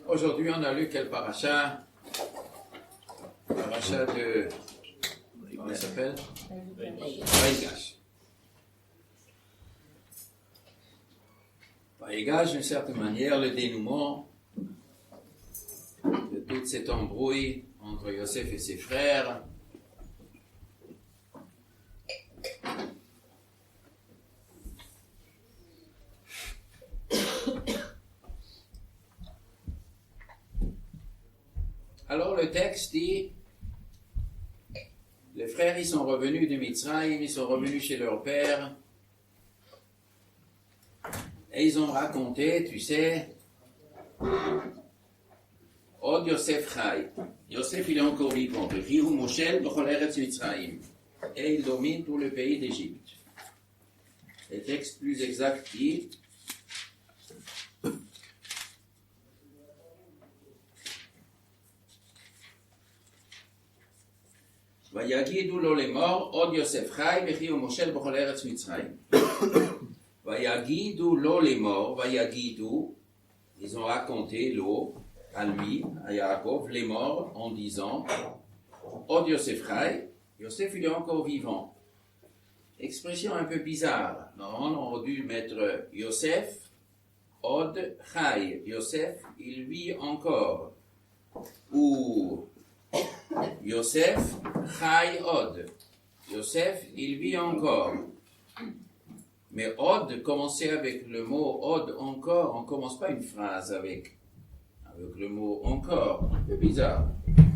Aujourd'hui, on a lu quel paracha? Paracha de... Comment il s'appelle? Vaïgash. Vaïgash, d'une certaine manière, le dénouement de toute cette embrouille entre Yosef et ses frères. Alors le texte dit, les frères ils sont revenus de Mitzrayim, ils sont revenus chez leur père, et ils ont raconté, tu sais, Od Yosef Chai. Yosef il est encore vivant, Rihu Moshel B'chol Eretz Mitzrayim, et il domine tout le pays d'Égypte. Le texte plus exact dit, ויגידו לו לאמור עוד יוסף חי וכי הוא מושל בכל ארץ מצרים. ויגידו לו לאמור, ויגידו, ils ont raconté לו, à lui, à Yaakov, לאמור, en disant, עוד יוסף חי, Yosef il est encore vivant. Expression un peu bizarre. Normalement on aurait dû mettre Yosef, עוד חי, Yosef il vit encore. Ou Yosef, Chai Od. Yosef, il vit encore. Mais Od, commencer avec le mot Od encore, on ne commence pas une phrase avec le mot encore. C'est bizarre.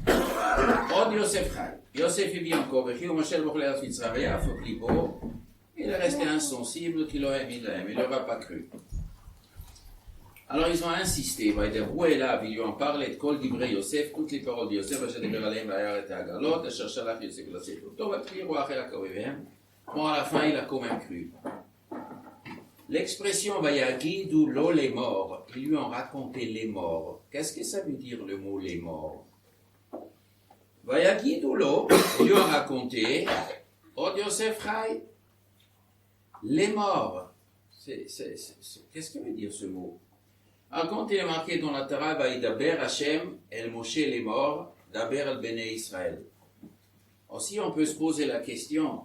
Od Yosef Chai. Yosef, il vit encore. Il est resté insensible qu'il aurait mis là, mais il n'aura pas cru. Alors ils ont insisté, ils lui ont parlé de Kol Divrei Yosef, toutes les paroles de Yosef, bon, à la fin, il a quand même cru. L'expression Vayagidu lo les morts, ils lui ont raconté les morts. Qu'est-ce que ça veut dire le mot les morts? Vayagidu lo, ils lui ont raconté, Od Yosef Chai, les morts. Qu'est-ce que veut dire ce mot? Alors, quand il est marqué dans la Torah, Vaïdaber Hashem el Moshe les morts, Daber el Bnei Israël. Aussi, on peut se poser la question,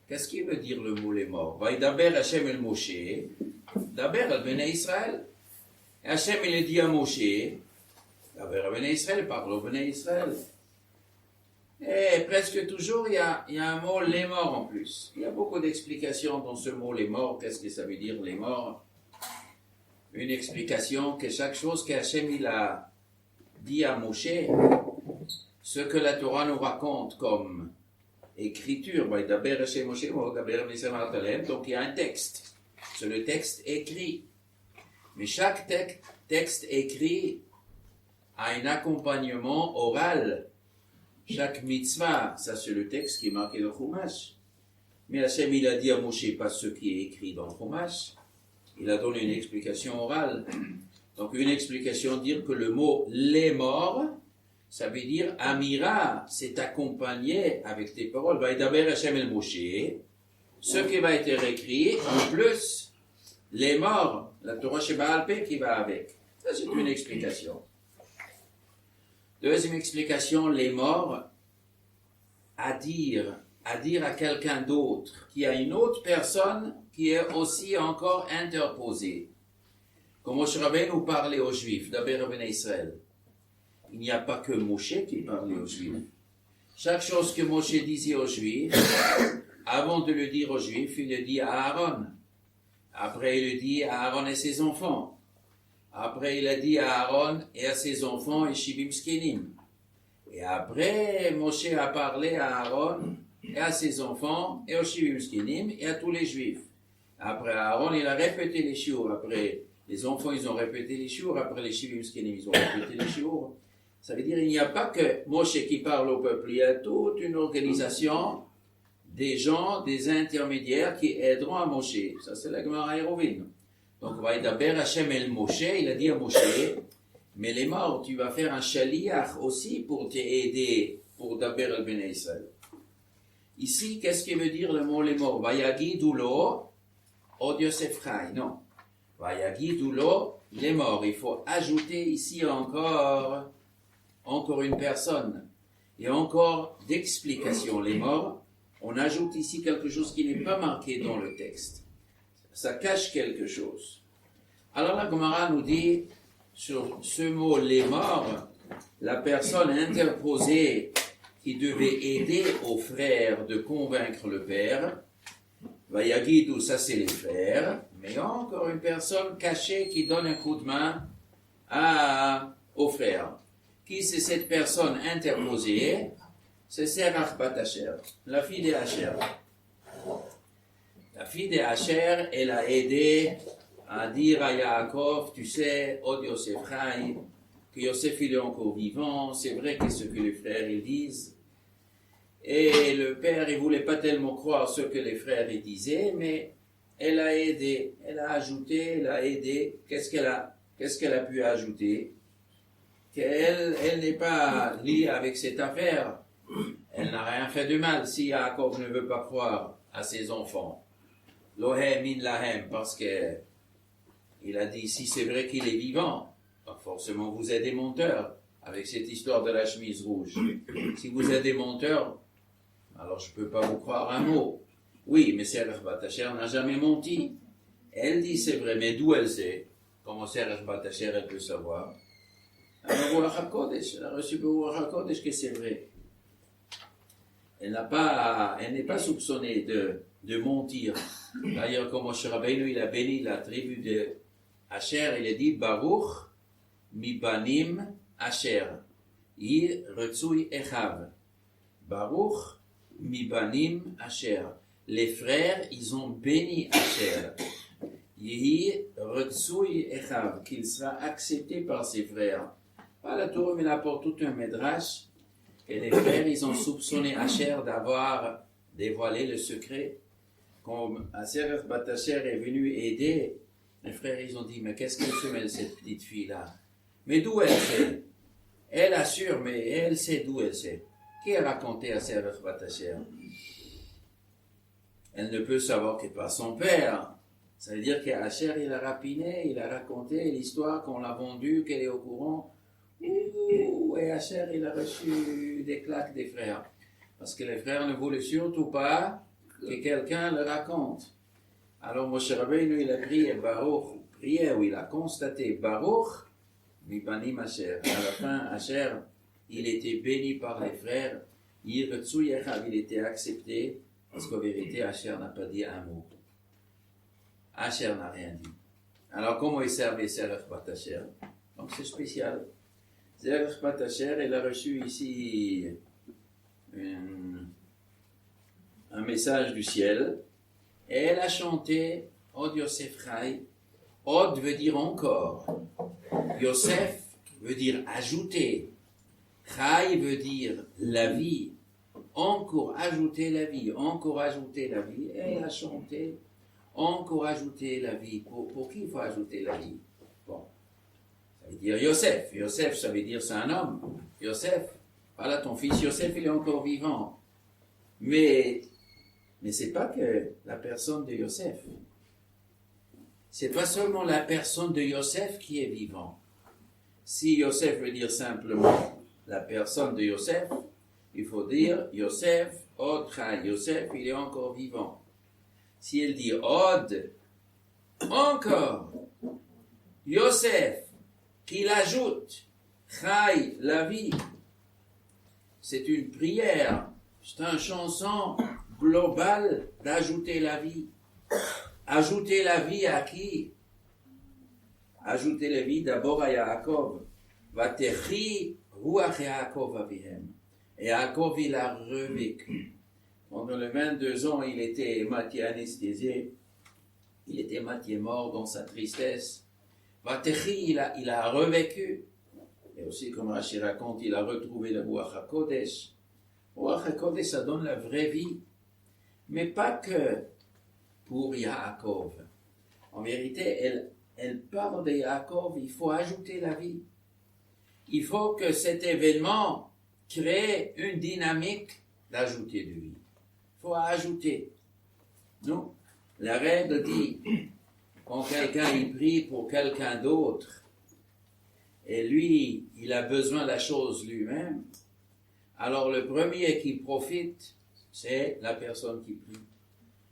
qu'est-ce qu'il veut dire le mot les morts? Vaïdaber Hashem el Moshe, Daber el Bnei Israël. Et Hashem il est dit à Moshe, Daber el Bnei Israël, parle au Bnei Israël. Et presque toujours, il y a un mot les morts en plus. Il y a beaucoup d'explications dans ce mot les morts. Qu'est-ce que ça veut dire les morts? Une explication que chaque chose qu'Hachem il a dit à Moshe, ce que la Torah nous raconte comme écriture, donc il y a un texte, c'est le texte écrit. Mais chaque texte écrit a un accompagnement oral. Chaque mitzvah, ça c'est le texte qui est marqué dans le Chumash. Mais Hachem il a dit à Moshe pas ce qui est écrit dans le Chumash. Il a donné une explication orale. Donc une explication dire que le mot les morts, ça veut dire Amira, c'est accompagné avec tes paroles. Vaïdaber Hashem el Moshe, ce qui va être écrit, en plus, les morts, la Torah Sheba Alpé qui va avec. Ça c'est une explication. Deuxième explication, les morts, à dire à quelqu'un d'autre, qui a une autre personne qui est aussi encore interposée. Comme Moshe Rabbeinu parlait aux Juifs, d'Aber Bnei Israël, il n'y a pas que Moshe qui parlait aux Juifs. Chaque chose que Moshe disait aux Juifs, avant de le dire aux Juifs, il le dit à Aaron. Après, il le dit à Aaron et ses enfants. Après, il a dit à Aaron et à ses enfants et Shivim Skenim. Et après, Moshe a parlé à Aaron et à ses enfants, et aux Shivim Skenim, et à tous les Juifs. Après Aaron, il a répété les shiur. Après, les enfants, ils ont répété les shiur. Après, les Shivim Skenim, ils ont répété les shiur. Ça veut dire, il n'y a pas que Moshe qui parle au peuple, il y a toute une organisation des gens, des intermédiaires qui aideront à Moshe. Ça, c'est la Gemara Eruvin. Donc, Vaïdaber Hashem el Moshe, il a dit à Moshe, mais les morts, tu vas faire un shaliach aussi pour t'aider, pour Daber el Bnei Israël. Ici, qu'est-ce qui veut dire le mot les morts? Vayagidu lo, Od Yosef Chai. Non. Vayagidu lo les morts. Il faut ajouter ici encore une personne. Et encore d'explication. Les morts, on ajoute ici quelque chose qui n'est pas marqué dans le texte. Ça cache quelque chose. Alors la Gemara nous dit, sur ce mot les morts, la personne interposée qui devait aider aux frères de convaincre le père, Vayagidu, ça c'est les frères, mais encore une personne cachée qui donne un coup de main aux frères. Qui c'est cette personne interposée? C'est Serach bat Asher, la fille de Asher. La fille de Asher, elle a aidé à dire à Yaakov, tu sais, Od Yosef Chai, que Yosef il est encore vivant, c'est vrai que ce que les frères ils disent. Et le père, il voulait pas tellement croire ce que les frères ils disaient, mais elle a aidé, elle a ajouté, elle a aidé. Qu'est-ce qu'elle a pu ajouter? Qu'elle n'est pas liée avec cette affaire. Elle n'a rien fait de mal si Yaakov ne veut pas croire à ses enfants. Lohem in lahem, parce que il a dit, si c'est vrai qu'il est vivant, donc forcément vous êtes des menteurs, avec cette histoire de la chemise rouge. Si vous êtes des menteurs, alors je ne peux pas vous croire un mot. Oui, mais Serach bat Asher n'a jamais menti. Elle dit c'est vrai, mais d'où elle sait? Comment Serach bat Asher elle peut savoir? Alors Ruach HaKodesh, elle a reçu pour Ruach HaKodesh que c'est vrai. Elle n'est pas soupçonnée de mentir. D'ailleurs, comme Moshe Rabbeinu, il a béni la tribu de Asher, il a dit Baruch mibanim Asher, yi retsui echav. Baruch mibanim Asher. Les frères, ils ont béni Asher. Yi retsui echav, qu'il sera accepté par ses frères. Pas la Torah, mais il apporte tout un médrash. Et les frères, ils ont soupçonné Asher d'avoir dévoilé le secret. Quand Serach bat Asher est venu aider, les frères, ils ont dit, mais qu'est-ce qu'elle fait, cette petite fille-là? Mais d'où elle sait? Elle assure, mais elle sait d'où elle sait. Qui a raconté à Serach bat Asher? Elle ne peut savoir que par son père. Ça veut dire qu'Asher, il a rapiné, il a raconté l'histoire qu'on l'a vendue, qu'elle est au courant. Et Asher, il a reçu des claques des frères. Parce que les frères ne voulaient surtout pas que quelqu'un le raconte. Alors Moshe Rabbeinu, il a prié Baruch, prière où il a constaté Baruch, mibanim Asher. À la fin, Asher, il était béni par les frères. Il était accepté, parce qu'en vérité, Asher n'a pas dit un mot. Asher n'a rien dit. Alors comment il servait Serach bat Asher? Donc c'est spécial. Serach bat Asher, elle a reçu ici un message du ciel, et elle a chanté Od Yosef Chai. Od veut dire encore. Yosef veut dire ajouter. Chai veut dire la vie. Encore ajouter la vie, encore ajouter la vie. Et elle a chanté encore ajouter la vie. Pour qui il faut ajouter la vie? Bon. Ça veut dire Yosef. Yosef, ça veut dire c'est un homme. Yosef, voilà ton fils Yosef, il est encore vivant. Mais c'est pas que la personne de Yosef. C'est pas seulement la personne de Yosef qui est vivant. Si Yosef veut dire simplement la personne de Yosef, il faut dire Yosef, Od Chai. Yosef, il est encore vivant. Si elle dit Od, encore, Yosef, qu'il ajoute Chai, la vie, c'est une prière, c'est une chanson globale d'ajouter la vie. Ajouter la vie à qui? Ajouter la vie d'abord à Yaakov. Vatechi ruach Yaakov avihem. Et Yaakov, il a revécu. Pendant les 22 ans, il était moitié anesthésié. Il était moitié mort dans sa tristesse. Vatechi, il a revécu. Et aussi, comme Rashi raconte, il a retrouvé le Ruach HaKodesh. Ruach HaKodesh, ça donne la vraie vie. Mais pas que pour Yaakov. En vérité, elle parle de Yaakov, il faut ajouter la vie. Il faut que cet événement crée une dynamique d'ajouter de vie. Il faut ajouter. Non? La règle dit, quand quelqu'un il prie pour quelqu'un d'autre, et lui, il a besoin de la chose lui-même, alors le premier qui profite, c'est la personne qui prie.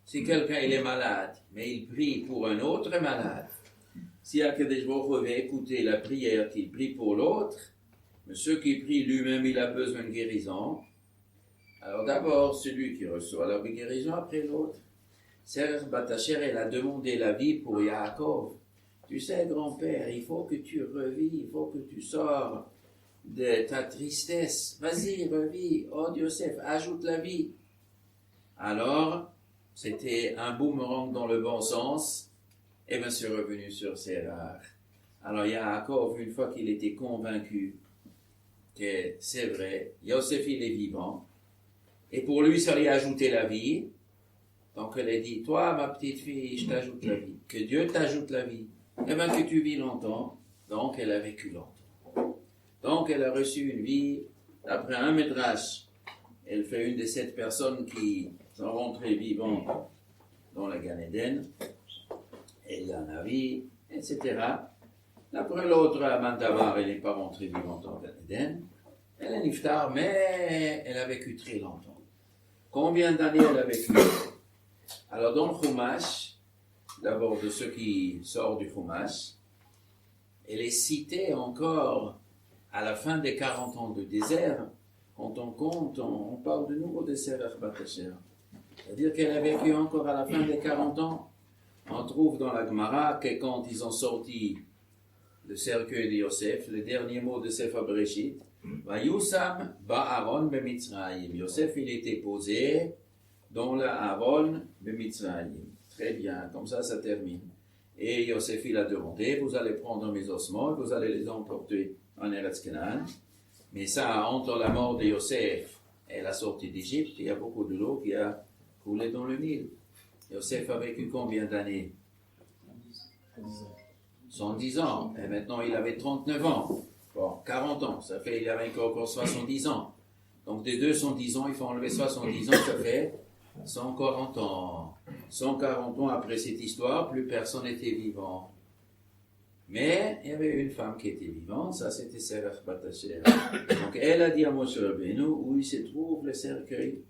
Si quelqu'un il est malade, mais il prie pour un autre malade, si Akadosh Baruch Hu veut écouter la prière qu'il prie pour l'autre, mais ceux qui prient lui-même, il a besoin de guérison, alors d'abord celui qui reçoit la guérison, après l'autre. Serach Batacher, elle a demandé la vie pour Yaakov. Tu sais, grand-père, il faut que tu revis, il faut que tu sors de ta tristesse. Vas-y, revis. Oh, Yosef, ajoute la vie. Alors, c'était un boomerang dans le bon sens, et bien c'est revenu sur Serach. Alors, Yaakov, une fois qu'il était convaincu que c'est vrai, Yosef, il est vivant, et pour lui, ça lui a ajouté la vie. Donc, elle a dit, toi, ma petite fille, je t'ajoute la vie. Que Dieu t'ajoute la vie. Eh bien, que tu vis longtemps. Donc, elle a vécu longtemps. Donc, elle a reçu une vie, d'après un médrash. Elle fait une de 7 personnes qui sont rentrées vivantes dans la Gan Eden. Elle en a vie, etc. D'après l'autre, Amandabar, elle n'est pas rentrée vivante dans la Gan Eden. Elle est niftar, mais elle a vécu très longtemps. Combien d'années elle a vécu? Alors, dans le Chumash, d'abord de ceux qui sortent du Chumash, elle est citée encore à la fin des 40 ans de désert. Quand on compte, on parle de nouveau de Serach Batacher. C'est-à-dire qu'elle a vécu encore à la fin des 40 ans. On trouve dans la Gemara que quand ils ont sorti le cercueil de Yosef, le dernier mot de Sefer Bereshit, Vayusam ba'aron b'Mitzrayim. Yosef, il était posé dans le Aaron b'Mitzrayim. Très bien, comme ça termine. Et Yosef, il a demandé, vous allez prendre mes ossements, vous allez les emporter en Eretz Canaan. Mais ça, entre la mort de Yosef et la sortie d'Égypte, il y a beaucoup de l'eau qui a coulé dans le Nil. Yosef a vécu combien d'années? 110 ans. Et maintenant, il avait 39 ans. Bon, 40 ans. Ça fait, il avait encore 70 ans. Donc, des 210 ans, il faut enlever 70 ans, ça fait 140 ans. 140 ans après cette histoire, plus personne n'était vivant. Mais il y avait une femme qui était vivante, ça c'était Serach Batacher. Donc elle a dit à Moshe Rabbeinu où il se trouve le cercueil.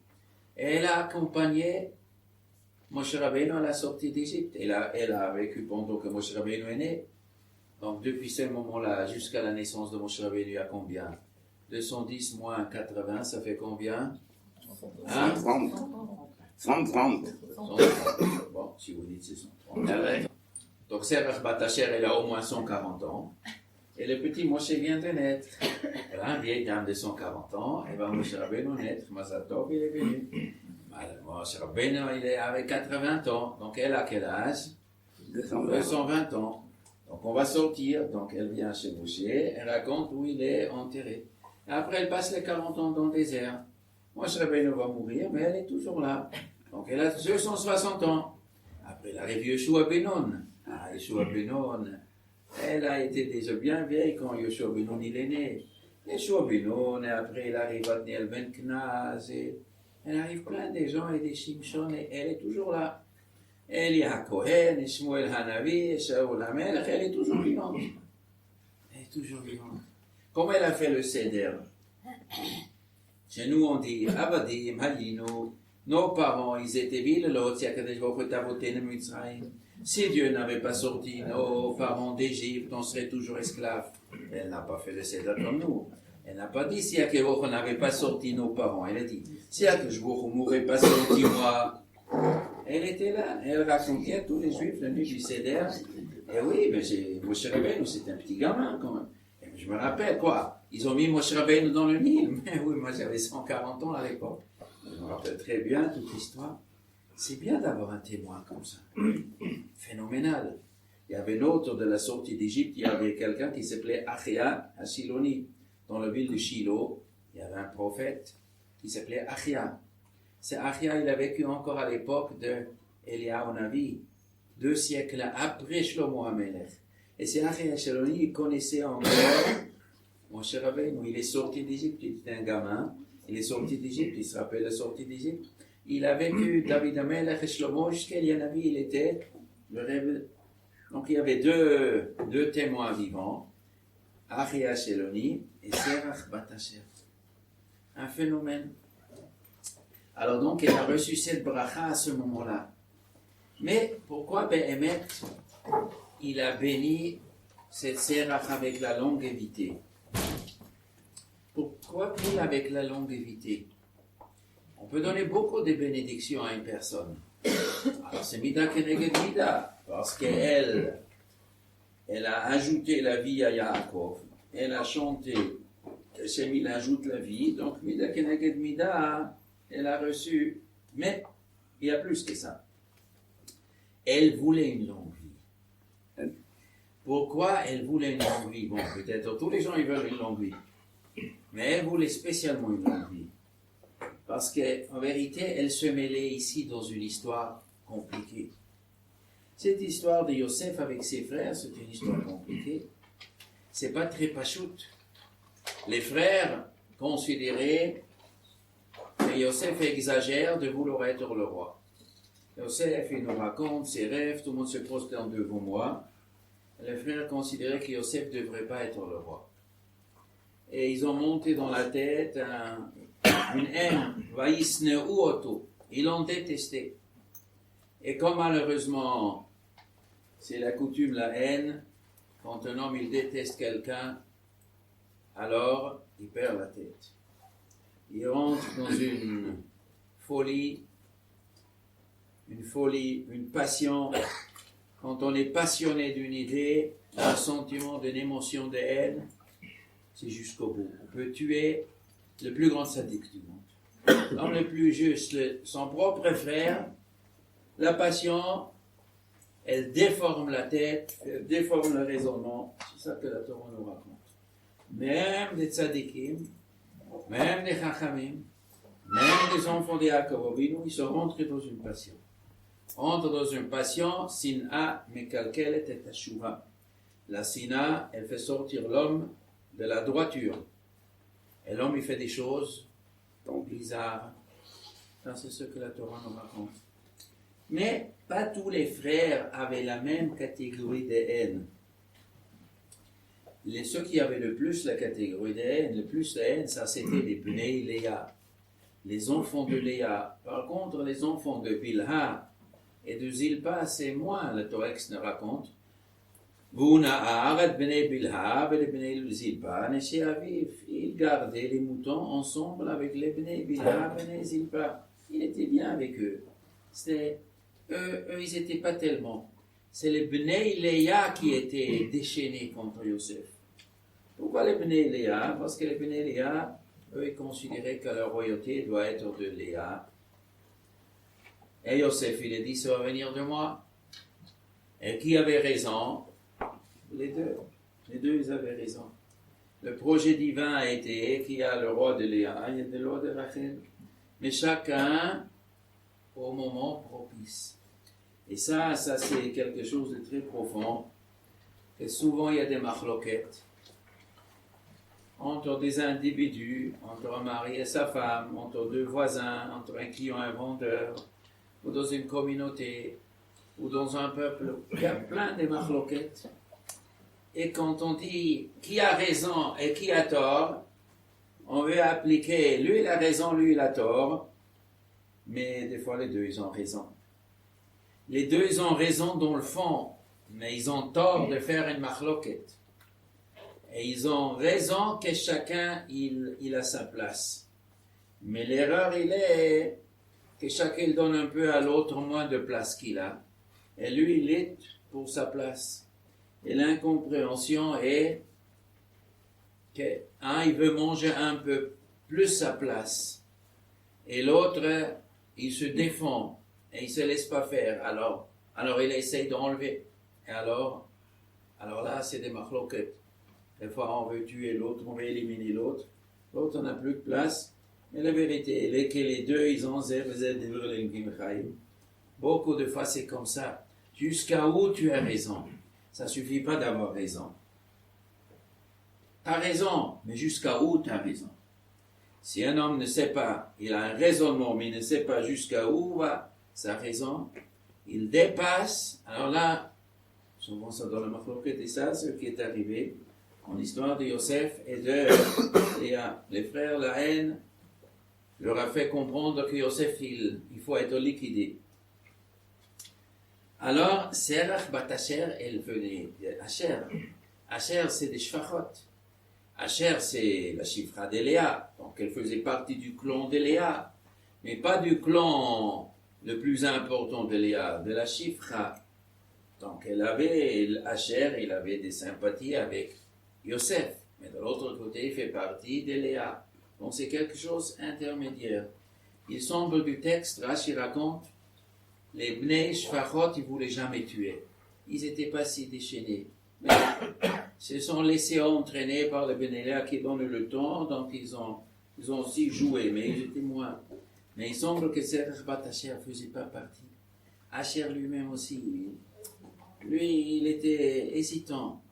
Elle a accompagné Moshe Rabbeinu à la sortie d'Égypte. Elle a vécu pendant que Moshe Rabbeinu est né. Donc depuis ce moment-là jusqu'à la naissance de Moshe Rabbeinu, il y a combien? 210 moins 80, ça fait combien? 130. 130. Bon, si vous dites c'est 130. Donc Serach Batacher, elle a au moins 140 ans. Et le petit Moshe vient de naître. Elle a une vieille dame de 140 ans. Et bien Moshe Rabbeinu naître. Mazal Tov, il est venu. Moshe Rabbeinu, il est avec 80 ans. Donc elle a quel âge? 220 ans. Donc on va sortir. Donc elle vient chez Moshe. Elle raconte où il est enterré. Et après elle passe les 40 ans dans le désert. Moshe Rabbeinu va mourir, mais elle est toujours là. Donc elle a 260 ans. Après elle arrive Yoshua Benon. Ah, Yoshua Benon, elle a été déjà bien vieille quand Yoshua Benon il est né. Yoshua Benon, et après il arrive à Daniel Ben Knaz, et elle arrive plein de gens et des Shimshon, et elle est toujours là. Eli HaKohen, et Shmuel Hanavi, et Shaul HaMelech, elle est toujours vivante. Elle est toujours vivante. Comment elle a fait le Seder? Chez nous on dit, Avadim, Halinu, nos parents, ils étaient villes, l'autre, Yakadesh Baruch Hu Tavotenu Mitzrayim. Si Dieu n'avait pas sorti nos parents d'Égypte, on serait toujours esclaves. Elle n'a pas fait le Seder comme nous. Elle n'a pas dit si Akadosh Baruch Hu n'avait pas sorti nos parents. Elle a dit si Akadosh Baruch Hu m'aurait pas sorti moi. Elle était là. Elle racontait à tous les Juifs venus du Seder. Et oui, mais Moshe Rabbeinu, c'est un petit gamin quand même. Et je me rappelle quoi. Ils ont mis Moshe Rabbeinu dans le Nil. Mais oui, moi j'avais 140 ans à l'époque. Je me rappelle très bien toute l'histoire. C'est bien d'avoir un témoin comme ça. Phénoménal. Il y avait l'autre de la sortie d'Égypte, il y avait quelqu'un qui s'appelait Achia à Siloni. Dans la ville de Shiloh, il y avait un prophète qui s'appelait Achia. C'est Achia, il a vécu encore à l'époque de Eliyahu Navi, 2 siècles après Shlomo HaMelech. Et c'est Achia à Siloni, il connaissait encore Moshe Rabbeinu. Il est sorti d'Égypte, il était un gamin. Il est sorti d'Égypte, il se rappelle la sortie d'Égypte. Il a vécu David HaMelech et Shlomo jusqu'à Eliyahu Navi, il était le Rebbe Donc il y avait deux témoins vivants, Arias Eloni et Serach Batasher. Un phénomène. Alors donc, elle a reçu cette bracha à ce moment-là. Mais pourquoi Behemet, il a béni cette Serach avec la longévité? Pourquoi pile avec la longévité? On peut donner beaucoup de bénédictions à une personne. Alors c'est Mida Keneged Mida, parce qu'elle a ajouté la vie à Yaakov. Elle a chanté, Hachem il ajoute la vie, donc Mida Keneged Mida, elle a reçu. Mais il y a plus que ça. Elle voulait une longue vie. Pourquoi elle voulait une longue vie? Bon, peut-être tous les gens ils veulent une longue vie. Mais elle voulait spécialement une longue vie. Parce qu'en vérité, elle se mêlait ici dans une histoire compliquée. Cette histoire de Yosef avec ses frères, c'est une histoire compliquée. C'est pas très pachout. Les frères considéraient que Yosef exagère de vouloir être le roi. Yosef, il nous raconte ses rêves, tout le monde se prosterne devant moi. Les frères considéraient que Yosef ne devrait pas être le roi. Et ils ont monté dans la tête une haine, vaïsneu auto. Ils l'ont détesté. Et comme malheureusement, c'est la coutume, la haine, quand un homme il déteste quelqu'un, alors il perd la tête. Il rentre dans une folie, une passion. Quand on est passionné d'une idée, un sentiment, d'une émotion de haine, c'est jusqu'au bout. On peut tuer le plus grand sadique du monde. L'homme le plus juste, son propre frère, la passion, elle déforme la tête, elle déforme le raisonnement. C'est ça que la Torah nous raconte. Même des tzadikim, même des chachamim, même des enfants de Yaakov Avinu, ils sont rentrés dans une passion. Entre dans une passion, sin'a mekalkelet et teshuva. La sin'a, elle fait sortir l'homme de la droiture. Et l'homme, il fait des choses bizarres. Ça, c'est ce que la Torah nous raconte. Mais pas tous les frères avaient la même catégorie de haine. Ceux qui avaient le plus la catégorie de haine, le plus de haine, ça c'était les Bnei Léa, les enfants de Léa. Par contre, les enfants de Bilha et de Zilpa, c'est moins, le Torah ne raconte. Il gardait les moutons ensemble avec les Bnei Bilha, Bnei Zilpa. Il était bien avec eux. Eux, ils n'étaient pas tellement. C'est les Bnei Léa qui étaient déchaînés contre Yosef. Pourquoi les Bnei Léa? Parce que les Bnei Léa, eux, ils considéraient que la royauté doit être de Léa. Et Yosef, il a dit, ça va venir de moi. Et qui avait raison? Les deux. Les deux, ils avaient raison. Le projet divin a été qu'il y a le roi de Léa, il y a le roi de Rachel. Mais chacun au moment propice. Et ça c'est quelque chose de très profond. Et souvent, il y a des machloquettes entre des individus, entre un mari et sa femme, entre deux voisins, entre un client et un vendeur, ou dans une communauté, ou dans un peuple. Il y a plein de machloquettes. Et quand on dit qui a raison et qui a tort, on veut appliquer lui il a raison, lui il a tort, mais des fois les deux ils ont raison. Les deux ils ont raison dans le fond, mais ils ont tort de faire une machloquette. Et ils ont raison que chacun il a sa place. Mais l'erreur il est que chacun il donne un peu à l'autre moins de place qu'il a. Et lui il est pour sa place. Et l'incompréhension est qu'un il veut manger un peu plus sa place. Et l'autre, il se défend et il ne se laisse pas faire. Alors il essaye d'enlever. Et alors là, c'est des machloquettes. Des fois, on veut tuer l'autre, on veut éliminer l'autre. L'autre n'a plus de place. Mais la vérité, elle est que les deux, ils ont beaucoup de fois, c'est comme ça. Jusqu'à où tu as raison. Ça ne suffit pas d'avoir raison. Tu as raison, mais jusqu'à où tu as raison. Si un homme ne sait pas, il a un raisonnement, mais il ne sait pas jusqu'à où va sa raison, il dépasse, alors là, souvent ça dans le machloket, et ça, ce qui est arrivé en l'histoire de Yosef et de Léa. Les frères, la haine, leur a fait comprendre que Yosef, il faut être liquidé. Alors, Serach bat Asher, elle venait. Asher, c'est des shfachot. Asher, c'est la chifra de Léa. Donc, elle faisait partie du clan de Léa. Mais pas du clan le plus important de Léa, de la chifra. Donc, Asher, il avait des sympathies avec Yosef. Mais de l'autre côté, il fait partie de Léa. Donc, c'est quelque chose intermédiaire. Il semble du texte, Rashi raconte, les Bnei Shfachot, ils ne voulaient jamais tuer. Ils n'étaient pas si déchaînés. Mais se sont laissés entraîner par les Bnei Léa qui donnent le temps, donc ils ont aussi joué, mais ils étaient moins. Mais il semble que Serach bat Asher ne faisait pas partie. Asher lui-même aussi, lui, il était hésitant.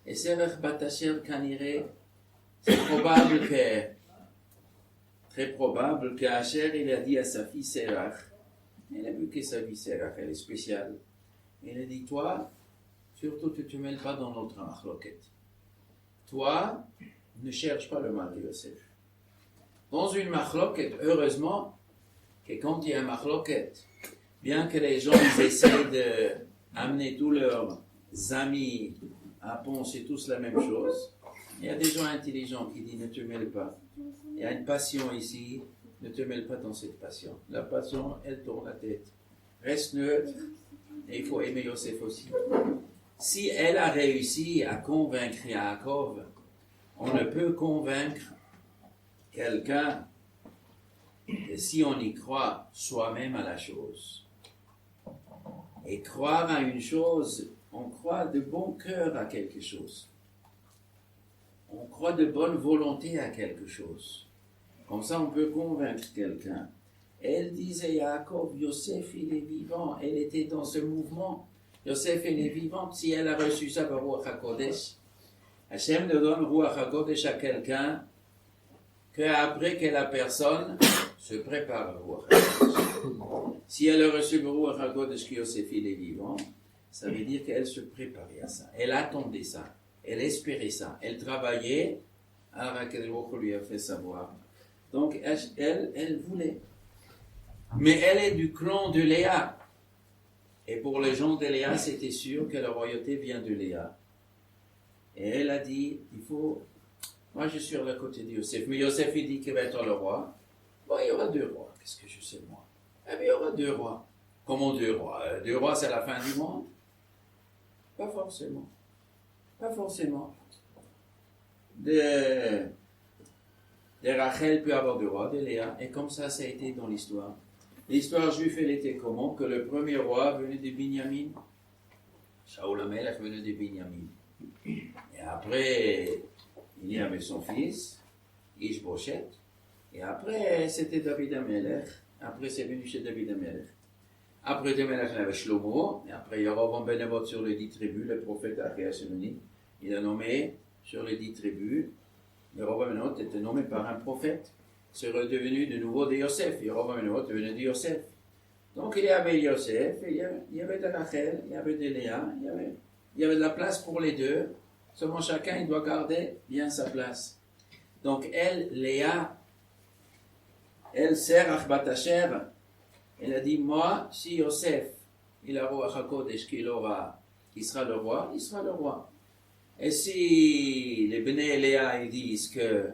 Et Serach bat Asher Kaniré, c'est très probable qu'Asher, il a dit à sa fille Serach, il a vu que sa fille Serach, elle est spéciale. Il a dit, toi, surtout tu ne te mêles pas dans notre machloket. Toi, ne cherche pas le mal de Yosef. Dans une machloket, heureusement, que quand il y a un machloket, bien que les gens ils essaient d'amener tous leurs amis à penser tous la même chose, il y a des gens intelligents qui disent ne te mêle pas. Il y a une passion ici, ne te mêle pas dans cette passion. La passion, elle tourne la tête. Reste neutre, et il faut aimer Yosef aussi. Si elle a réussi à convaincre Yaakov, on ne peut convaincre quelqu'un que si on y croit soi-même à la chose. Et croire à une chose, on croit de bon cœur à quelque chose. On croit de bonne volonté à quelque chose. Comme ça, on peut convaincre quelqu'un. Elle disait, Yaakov, Yosef, il est vivant. Elle était dans ce mouvement. Yosef, il est vivant. Si elle a reçu ça par Ruach HaKodesh, Hachem ne donne Ruach HaKodesh à quelqu'un qu'après que la personne se prépare à Ruach HaKodesh. Si elle a reçu par Ruach HaKodesh que Yosef, il est vivant, ça veut dire qu'elle se préparait à ça. Elle attendait ça. Elle espérait ça. Elle travaillait alors qu'Akadosh lui a fait savoir. Donc, elle voulait. Mais elle est du clan de Léa. Et pour les gens de Léa, c'était sûr que la royauté vient de Léa. Et elle a dit, moi je suis sur le côté de Yosef. Mais Yosef, il dit qu'il va être le roi. Bon, il y aura 2 rois. Qu'est-ce que je sais moi? Eh bien, il y aura 2 rois. Comment 2 rois? 2 rois, c'est la fin du monde? Pas forcément. Pas forcément. De Rachel peut avoir 2 rois, de Léa, et comme ça a été dans l'histoire. L'histoire juive, elle était comment? Que le premier roi venait de Binyamin. Shaoul HaMelech venait de Binyamin. Et après, il y avait son fils, Ish-Boshet, et après, c'était David HaMelech. Après, c'est venu chez David HaMelech. Après David HaMelech, il y avait Shlomo, et après, Yeroboam ben Nebat sur les 10 tribus, le prophète Achiashemoni. Il a nommé sur les 10 tribus. Yeroboam ben Nebat était nommé par un prophète. C'est redevenu de nouveau de Yosef. Yeroboam ben Nebat est devenu de Yosef. Donc il y avait Yosef, il y avait de Rachel, il y avait de Léa, il y avait de la place pour les 2. Seulement chacun, il doit garder bien sa place. Donc elle, Léa, elle sert Achbat Asher. Elle a dit, moi, si Yosef, il a Ruach HaKodesh qui sera le roi, il sera le roi. Et si les Bnei Léa ils disent que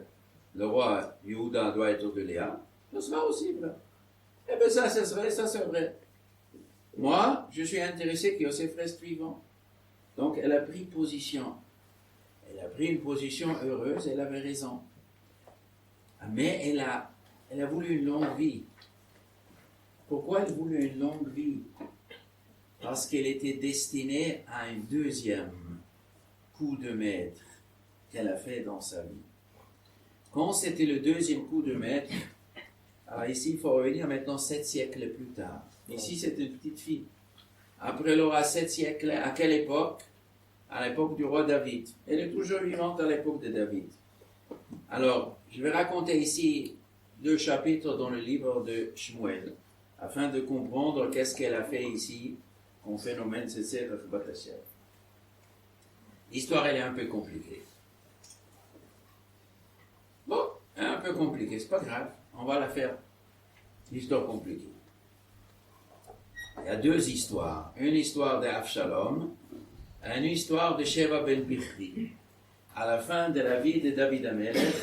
le roi Yehuda doit être de Léa, ce sera aussi vrai. Eh bien ça c'est vrai. Moi, je suis intéressé que Yosef reste vivant. Donc elle a pris position. Elle a pris une position heureuse, elle avait raison. Mais elle a voulu une longue vie. Pourquoi elle voulait une longue vie? Parce qu'elle était destinée à un deuxième coup de maître qu'elle a fait dans sa vie. Quand c'était le deuxième coup de maître, alors ici il faut revenir maintenant 7 siècles plus tard. Ici c'est une petite fille. Après elle aura 7 siècles, à quelle époque? À l'époque du roi David. Elle est toujours vivante à l'époque de David. Alors, je vais raconter ici 2 chapitres dans le livre de Shmuel, afin de comprendre qu'est-ce qu'elle a fait ici, comme phénomène, c'est Serach bat Asher. L'histoire, elle est un peu compliquée. Bon, elle est un peu compliquée, c'est pas grave. On va la faire. L'histoire compliquée. Il y a deux histoires. Une histoire d'Avshalom, une histoire de Sheva ben Bichri. À la fin de la vie de David Amelech,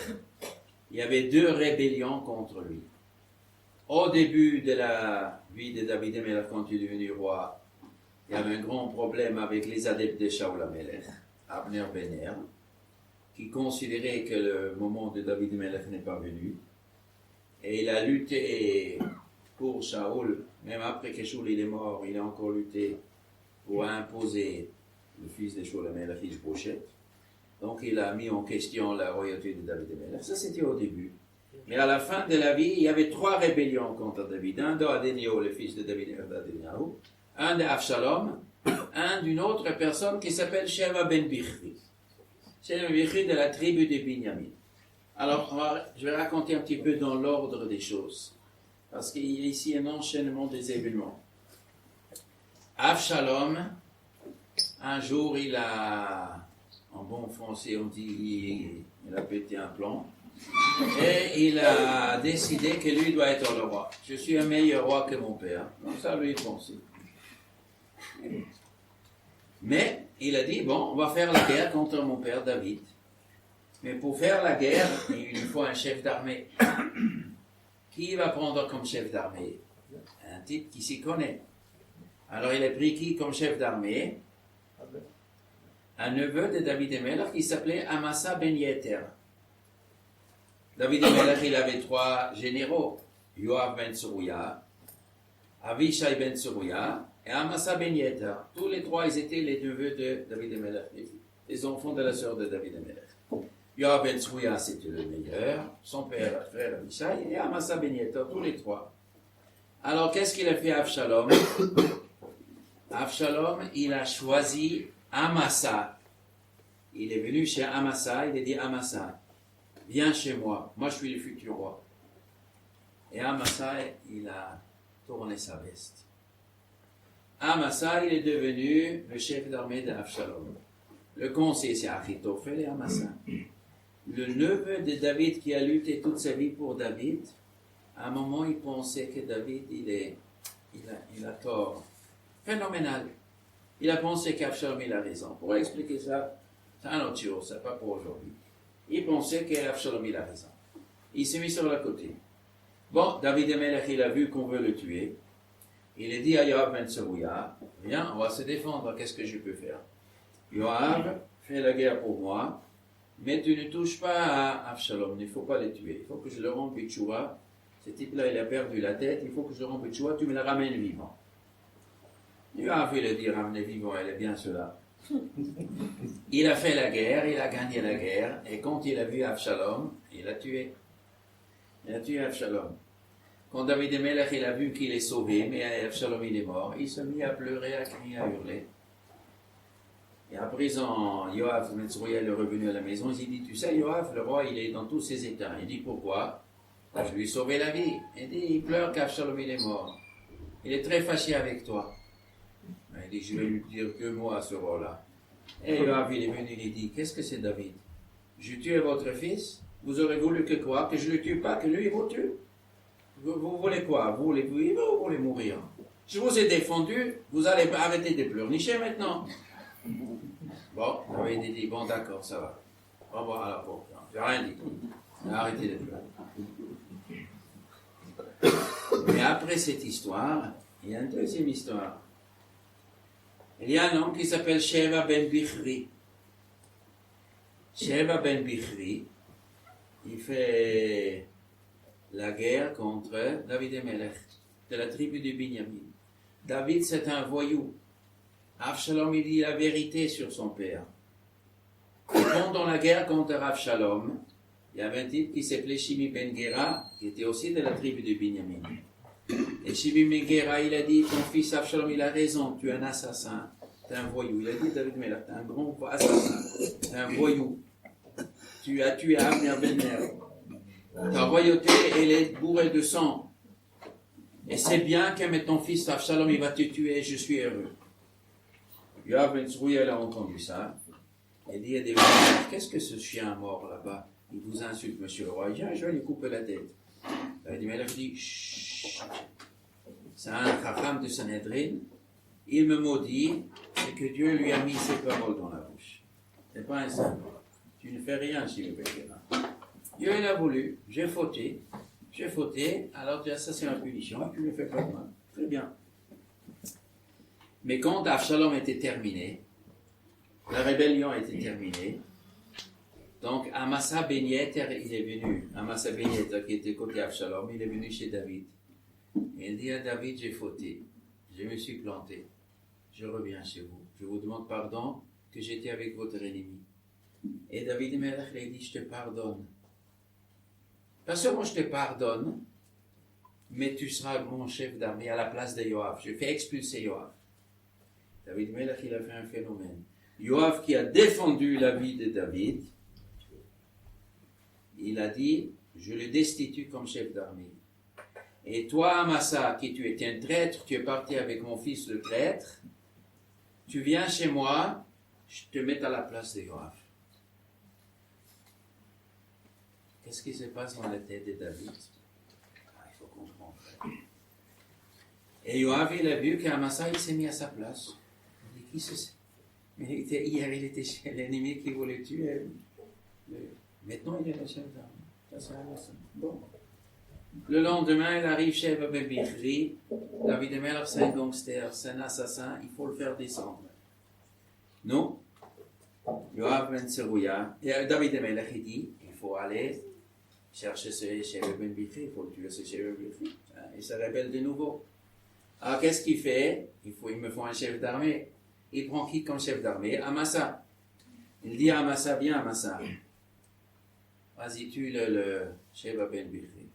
il y avait deux rébellions contre lui. Au début de la vie de David Amelech, quand il est devenu roi, il y avait un grand problème avec les adeptes de Shaul Amelech, Abner Ben-Er, qui considérait que le moment de David Amelech n'est pas venu. Et il a lutté pour Shaul, même après que Shaul est mort, il a encore lutté pour imposer le fils de Shaul Amelech, Ishbosheth. Donc il a mis en question la royauté de David Amelech. Ça c'était au début. Mais à la fin de la vie, il y avait trois rébellions contre David. Un d'Adéniaou, le fils de David d'Adéniaou, un d'Avshalom, un d'une autre personne qui s'appelle Sheva ben Bichri. Sheva ben Bichri de la tribu de Binyamin. Alors, je vais raconter un petit peu dans l'ordre des choses, parce qu'il y a ici un enchaînement des événements. Avshalom, un jour, il a, en bon français, on dit, il a pété un plomb, et il a décidé que lui doit être le roi. Je suis un meilleur roi que mon père. Donc ça, lui, il pensait. Mais, il a dit, bon, on va faire la guerre contre mon père David. Mais pour faire la guerre, il faut un chef d'armée. Qui va prendre comme chef d'armée? Un type qui s'y connaît. Alors il a pris qui comme chef d'armée? Un neveu de David Amelech qui s'appelait Amasa ben Yeter. David Amelech, il avait trois généraux. Yoav ben Tzeruya, Avishai ben Tzeruya et Amasa ben Yeter. Tous les trois, ils étaient les neveux de David Amelech, les enfants de la sœur de David Amelech. Yoav ben Tzeruya, c'était le meilleur, son père, frère Avishai, et Amasa ben Yeter, tous les trois. Alors, qu'est-ce qu'il a fait Avshalom? Avshalom, il a choisi Amasa. Il est venu chez Amasa, il a dit Amasa, viens chez moi, moi je suis le futur roi. Et Amasa, il a tourné sa veste. Amasa, il est devenu le chef d'armée d'Avshalom. Le conseiller, c'est Achitophel et Amasa. Le neveu de David qui a lutté toute sa vie pour David, à un moment, il pensait que David, il a tort. Phénoménal. Il a pensé qu'Avshalom, il a raison. Pour expliquer ça, c'est un autre chose, c'est pas pour aujourd'hui. Il pensait qu'Avshalom, il a raison. Il s'est mis sur le côté. Bon, David Amelech, il a vu qu'on veut le tuer. Il a dit à Yoav ben Tzeruya, viens, on va se défendre, qu'est-ce que je peux faire? Yoav, fais la guerre pour moi, mais tu ne touches pas à Avshalom, il ne faut pas le tuer. Il faut que je le rende Bitchoua. Ce type-là, il a perdu la tête, il faut que je le rende Bitchoua, tu me le ramènes vivant. Yoav, il a dit, ramener vivant, elle est bien cela. Il a fait la guerre, il a gagné la guerre, et quand il a vu Avshalom, il a tué. Il a tué Avshalom. Quand David Amelech, il a vu qu'il est sauvé, mais Avshalom, il est mort, il s'est mis à pleurer, à crier, à hurler. Et à présent, Yoav ben Tzeruya est revenu à la maison, il s'est dit, tu sais, Yoav, le roi, il est dans tous ses états. Il dit, pourquoi? Je lui ai sauvé la vie. Il dit, il pleure qu'Avshalom, il est mort. Il est très fâché avec toi. Il dit, je vais lui dire 2 mots à ce roi-là. Et Yoav, il est venu, il dit, qu'est-ce que c'est David? Je tue votre fils? Vous aurez voulu que quoi? Que je ne le tue pas, que lui, il vous tue? Vous voulez quoi? Vous voulez vivre ou vous voulez mourir? Je vous ai défendu, vous allez arrêter de pleurnicher maintenant. Bon, David dit, bon d'accord, ça va. Au revoir à la porte. J'ai rien dit. Arrêtez de pleurer. Mais après cette histoire, il y a une deuxième histoire. Il y a un homme qui s'appelle Sheva ben Bichri. Sheva ben Bichri, il fait la guerre contre David Amelech, de la tribu de Binyamin. David, c'est un voyou. Avshalom, il dit la vérité sur son père. Et pendant la guerre contre Avshalom, il y avait un type qui s'appelait Shimi ben Gera, qui était aussi de la tribu de Binyamin. Et Shimi ben Gera, il a dit, ton fils Avshalom, il a raison, tu es un assassin, tu es un voyou. Il a dit, David Amelech, tu es un grand assassin, tu es un voyou. Tu as tué Abner Ben-Er. Ta royauté, elle est bourrée de sang. Et c'est bien que ton fils Avshalom, il va te tuer, je suis heureux. Yoav ben Tzeruya, il a entendu ça. Il dit à David, qu'est-ce que ce chien mort là-bas? Il vous insulte, monsieur le roi. Il dit, je vais lui couper la tête. David Melech dit, chut, c'est un chacham de Sanhedrin. Il me maudit, c'est que Dieu lui a mis ses paroles dans la bouche. C'est pas un symbole. Tu ne fais rien si le péché là. Dieu il a voulu, j'ai fauté, alors ça c'est ma punition, tu ne fais pas de mal. Très bien. Mais quand Avshalom était terminé, la rébellion était terminée, donc Amasa ben Yeter, il est venu, Amasa ben Yeter qui était côté Avshalom, il est venu chez David. Et il dit à David, j'ai fauté, je me suis planté, je reviens chez vous, je vous demande pardon que j'étais avec votre ennemi. Et David Melech lui dit, je te pardonne. Pas seulement je te pardonne, mais tu seras mon chef d'armée à la place de Yoav. Je fais expulser Yoav. David Melech, il a fait un phénomène. Yoav qui a défendu la vie de David, il a dit, je le destitue comme chef d'armée. Et toi, Amasa, qui tu étais un traître, tu es parti avec mon fils le traître, tu viens chez moi, je te mets à la place de Yoav. Qu'est-ce qui se passe dans la tête de David? Il faut comprendre. Et Yoav, il a vu qu'Amasa, il s'est mis à sa place. Il dit, qui c'est? Mais hier, il était chez l'ennemi qui voulait tuer. Maintenant, il est le chef d'armée. Ça, c'est Amasa. Bon. Le lendemain, il arrive chez Ben Bichri. David Melech, c'est un gangster, c'est un assassin, il faut le faire descendre. Non. Yoav ben Tserouya. Et David Melech, il dit, il faut aller chercher ce chef Ben Bichri, il faut le tuer ce chef Ben Bichri. Il se rebelle de nouveau. Alors, qu'est-ce qu'il fait? Il me faut un chef d'armée. Il prend qui comme chef d'armée? Amasa. Il dit à Amasa, viens Amasa. Vas-y, tue le chef Ben Bichri.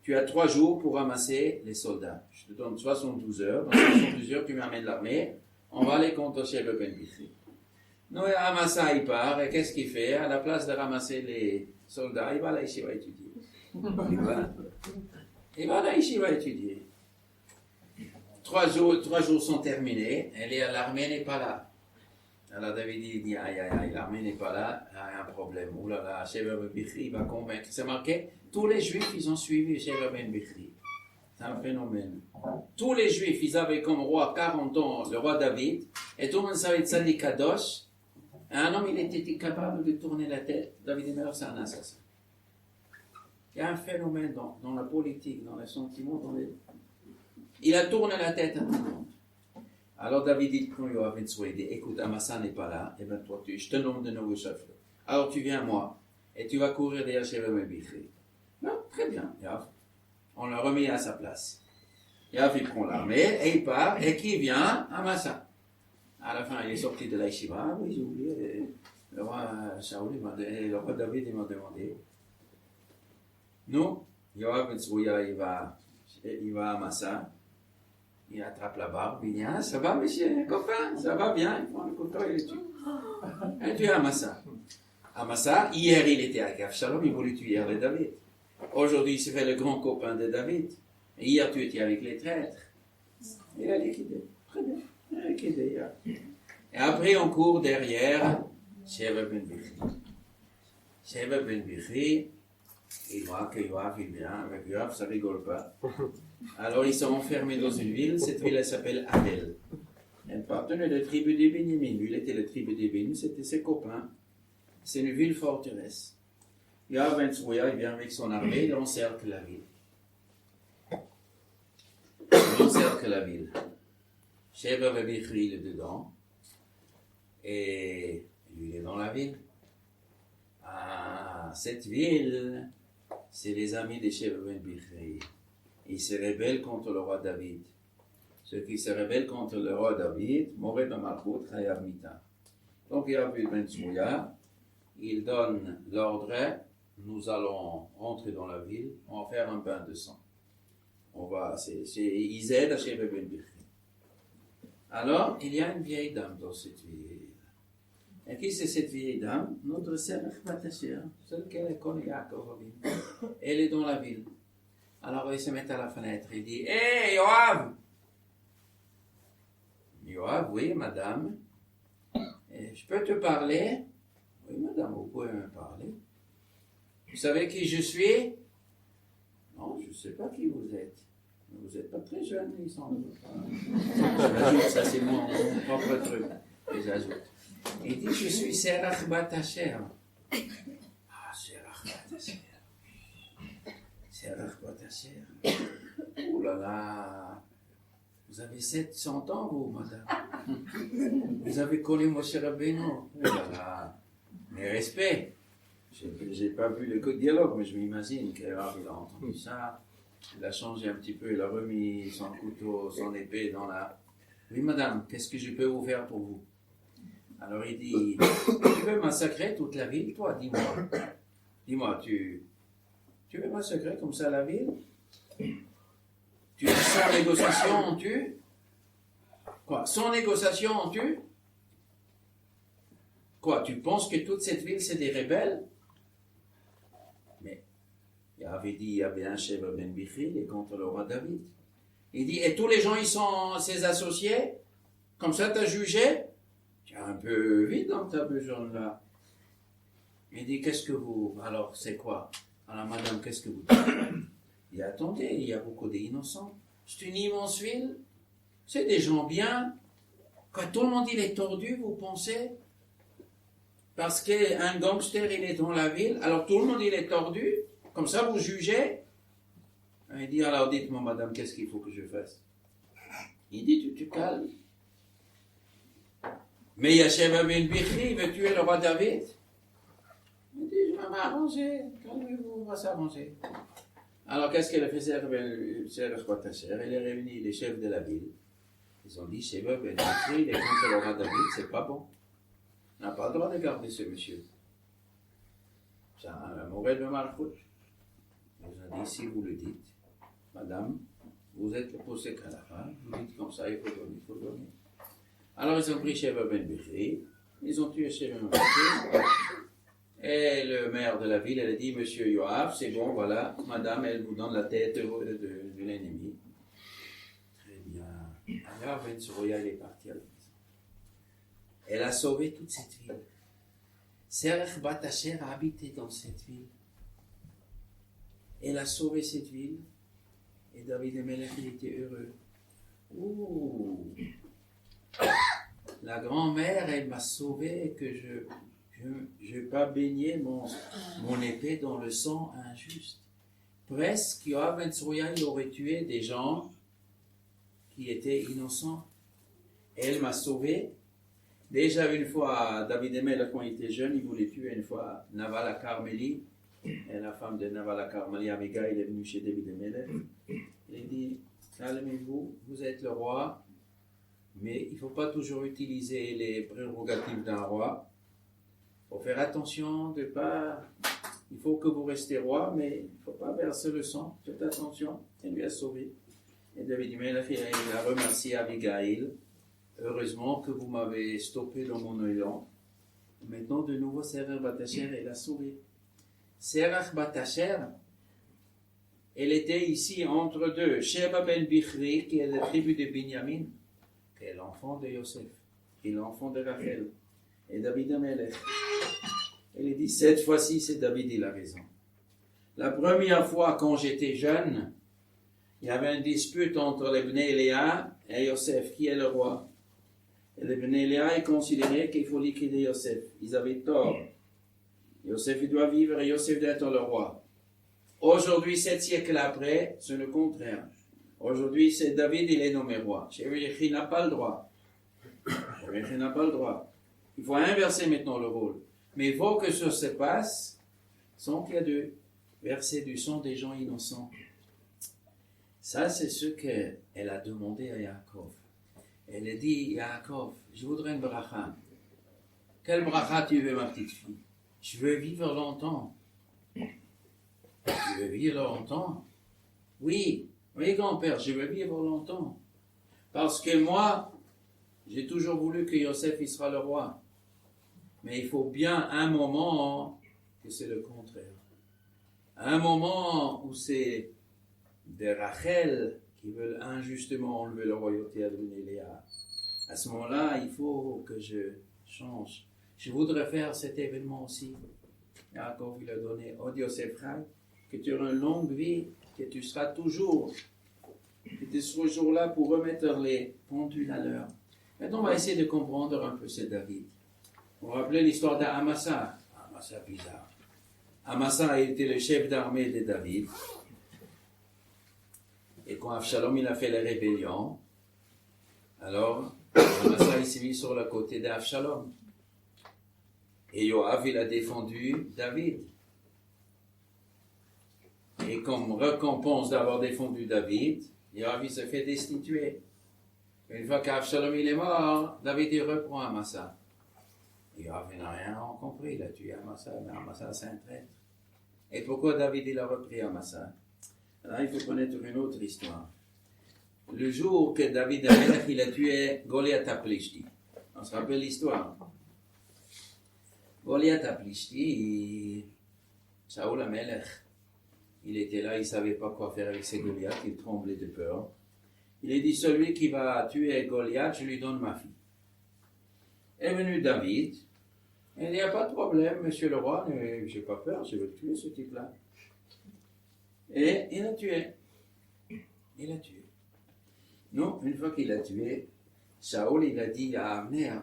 Tu as 3 jours pour ramasser les soldats. Je te donne 72 heures. Dans 72 heures, tu m'amènes l'armée. On va aller contre le chef Ben Bichri. Non, et Amasa, il part. Et qu'est-ce qu'il fait? À la place de ramasser les soldats, il va à la yeshiva étudier. Il va à la yeshiva étudier. 3 jours sont terminés. Et l'armée n'est pas là. Alors David il dit, aïe, l'armée n'est pas là, il y a un problème. Ouh là là, chef Ben Bichri va convaincre. C'est marqué, tous les juifs, ils ont suivi chef Ben Bichri. C'est un phénomène. Tous les juifs, ils avaient comme roi 40 ans, le roi David, et tout le monde savait Tzadik Kadosh. Un homme, il était capable de tourner la tête. David Melech, c'est un assassin. Il y a un phénomène dans la politique, dans les sentiments, il a tourné la tête à tout le monde. Alors David dit, quand Yoav ben Tserouya dit, écoute, Amasa n'est pas là, et bien toi, je te nomme de nouveau chef. Alors tu viens à moi, et tu vas courir derrière chez Ben Bichri. Non, très bien, Yoav. On l'a remis à sa place. Yoav, il prend l'armée, et il part, et qui vient? Amasa. À la fin, il est sorti de la yeshiva, oui, j'ai oublié, le roi Shaoul, le roi David, il m'a demandé. Non, Yoav ben Tserouya, il va à Amasa. Il attrape la barbe, il dit, ah, ça va, monsieur, copain, ça va bien, il prend le couteau et le tue. Et tu es Amasa. Amasa, hier il était avec Avshalom, il voulait tuer avec David. Aujourd'hui, il se fait le grand copain de David. Et hier, tu étais avec les traîtres. Il a liquidé. Très bien, il a liquidé. Et après, on court derrière Sheva ben Bichri. Sheva ben Bichri, il voit que Yoav, il vient. Avec Yoav, ça rigole pas. Alors ils sont enfermés dans une ville, cette ville elle s'appelle Abel. Elle appartenait à la tribu des Béniamines. Lui, il était la tribu des Béniamines, c'était ses copains. C'est une ville forteresse. Yoav ben Tserouya, il vient avec son armée, il encercle la ville. Il encercle la ville. Sheva ben Bichri, il est dedans. Et lui, il est dans la ville. Ah, cette ville, c'est les amis de Sheva ben Bichri. Ils se rebellent contre le roi David. Ceux qui se rebellent contre le roi David, Mored Malchut Chayav Mita. Donc Yoav ben Tserouya, il donne l'ordre, nous allons rentrer dans la ville, on va faire un bain de sang. Ils aident à Sheva ben Bichri. Alors, il y a une vieille dame dans cette ville. Et qui c'est cette vieille dame? Notre sœur Matashir, celle qu'elle connaît Yaakov Avinu. Elle est dans la ville. Alors il se met à la fenêtre, il dit, hé Yoav! Yoav, oui, madame. Je peux te parler? Oui, madame, vous pouvez me parler. Vous savez qui je suis? Non, je ne sais pas qui vous êtes. Vous n'êtes pas très jeune, ils sont. J'ajoute, ça c'est mon propre truc. Les ajoute. Il dit, je suis Serach Bat Asher. Ah, Serach Bat Asher. Serach Bat Asher. Oh là là. Vous avez 700 ans, vous, madame. Vous avez connu Moshe Rabbeinu. Oh là là. Mes respects. J'ai pas vu le dialogue, mais je m'imagine qu'il a entendu ça. Il a changé un petit peu, il a remis son couteau, son épée dans la... Oui, madame, qu'est-ce que je peux vous faire pour vous? Alors il dit, tu veux massacrer toute la ville, toi? Dis-moi. Dis-moi, tu veux massacrer comme ça la ville? Tu es sans négociation, on tue? Quoi? Sans négociation, on tue? Quoi? Tu penses que toute cette ville, c'est des rebelles? Mais il avait dit, il y avait un Sheva ben Bichri, il est contre le roi David. Il dit, et tous les gens, ils sont ses associés? Comme ça, tu as jugé? Tu es un peu vide dans ta besogne là. Il dit, qu'est-ce que vous... Alors, c'est quoi? Alors, madame, qu'est-ce que vous dites? Il dit, attendez, il y a beaucoup d'innocents. C'est une immense ville. C'est des gens bien. Quand tout le monde, il est tordu, vous pensez? Parce qu'un gangster, il est dans la ville, alors tout le monde, il est tordu. Comme ça, vous jugez. Il dit, alors dites-moi, madame, qu'est-ce qu'il faut que je fasse? Il dit, tu te calmes. Mais Yasheva ben Bichri veut tuer le roi David. Il dit, je vais m'arranger. Calmez-vous, on va s'arranger. Alors, qu'est-ce qu'elle a fait, Serach Bat Asher? Elle est réunie les chefs de la ville. Ils ont dit, Sheva ben Bichri, il est contre le roi David, c'est pas bon. On n'a pas le droit de garder ce monsieur. C'est un mauvais de Malchut. Ils ont dit, si vous le dites, madame, vous êtes le posé Kalacha, vous dites comme ça, il faut donner, il faut donner. Alors ils ont pris Sheva ben Bichri, ils ont tué Sheva ben Bichri, et le maire de la ville, elle a dit, monsieur Yoav, c'est bon, voilà, madame, elle vous donne la tête de l'ennemi. Très bien. Alors Ben Soroya, il est parti à la maison. Elle a sauvé toute cette ville. Serach Bat Asher a habité dans cette ville. Elle a sauvé cette ville. Et David Amelech, il était heureux. Ouh! La grand-mère, elle m'a sauvé que je n'ai pas baigné mon épée dans le sang injuste. Presque, Yoav ben Tzuria, il aurait tué des gens qui étaient innocents. Elle m'a sauvé. Déjà une fois, David Amelech, quand il était jeune, il voulait tuer une fois Navala Carmeli. Et la femme de Navala Carmeli, Abigail, est venue chez David Amelech. Il a dit, calmez-vous, vous êtes le roi, mais il ne faut pas toujours utiliser les prérogatives d'un roi. Il faut faire attention de pas... Il faut que vous restez roi, mais il ne faut pas verser le sang. Faites attention, elle lui a sauvé. Et David Amelech, il a remercié Abigail. Heureusement que vous m'avez stoppé dans mon élan. Maintenant, de nouveau, Serach Bat Asher, elle a sauvé. Serach Bat Asher, elle était ici entre deux. Sheva ben Bichri, qui est la tribu de Binyamin, qui est l'enfant de Yosef, qui est l'enfant de Rachel, et David Amelech. Elle dit, cette fois-ci, c'est David, il a raison. La première fois, quand j'étais jeune, il y avait une dispute entre les Bnei Léa et Yosef, qui est le roi. Et les Bnei Léa considéraient qu'il faut liquider Yosef. Ils avaient tort. Yosef, il doit vivre et Yosef doit être le roi. Aujourd'hui, 7 siècles après, c'est le contraire. Aujourd'hui, c'est David, il est nommé roi. Sheva n'a pas le droit. Sheva n'a pas le droit. Il faut inverser maintenant le rôle. Mais il faut que ça se passe sans qu'il y ait de verser du sang des gens innocents. Ça, c'est ce qu'elle a demandé à Yaakov. Elle a dit, Yaakov, je voudrais une bracha. Quelle bracha tu veux, ma petite fille? Je veux vivre longtemps. Je veux vivre longtemps? Oui, grand-père, je veux vivre longtemps. Parce que moi, j'ai toujours voulu que Yosef il sera le roi. Mais il faut bien un moment que c'est le contraire. Un moment où c'est des Rachel qui veulent injustement enlever la royauté à Bnei Léa. À ce moment-là, il faut que je change. Je voudrais faire cet événement aussi. Yaakov, il a donné au Dieu ses frères, que tu auras une longue vie, que tu seras toujours là pour remettre les pendules à l'heure. Maintenant, on va essayer de comprendre un peu ce David. On va rappeler l'histoire d'Amasa. Amasa, bizarre. Amasa a été le chef d'armée de David. Et quand Avshalom il a fait la rébellion, alors Amasa il s'est mis sur le côté d'Avshalom. Et Yoav il a défendu David. Et comme récompense d'avoir défendu David, Yoav il s'est fait destituer. Une fois qu'Avshalom il est mort, David il reprend Amasa. Yoav n'a rien compris, il a tué Amasa, mais Amasa c'est un traître. Et pourquoi David il a repris Amasa? Alors il faut connaître une autre histoire. Le jour que David il a tué Goliath à Plishti, on se rappelle l'histoire. Goliath à Plishti, Shaoul Amelech, il était là, il ne savait pas quoi faire avec ses Goliaths, il tremblait de peur. Il a dit, celui qui va tuer Goliath, je lui donne ma fille. Est venu David, il n'y a pas de problème, monsieur le roi, je n'ai pas peur, je veux tuer ce type-là. Et il a tué. Il a tué. Non, une fois qu'il a tué, Shaoul, il a dit à Abner,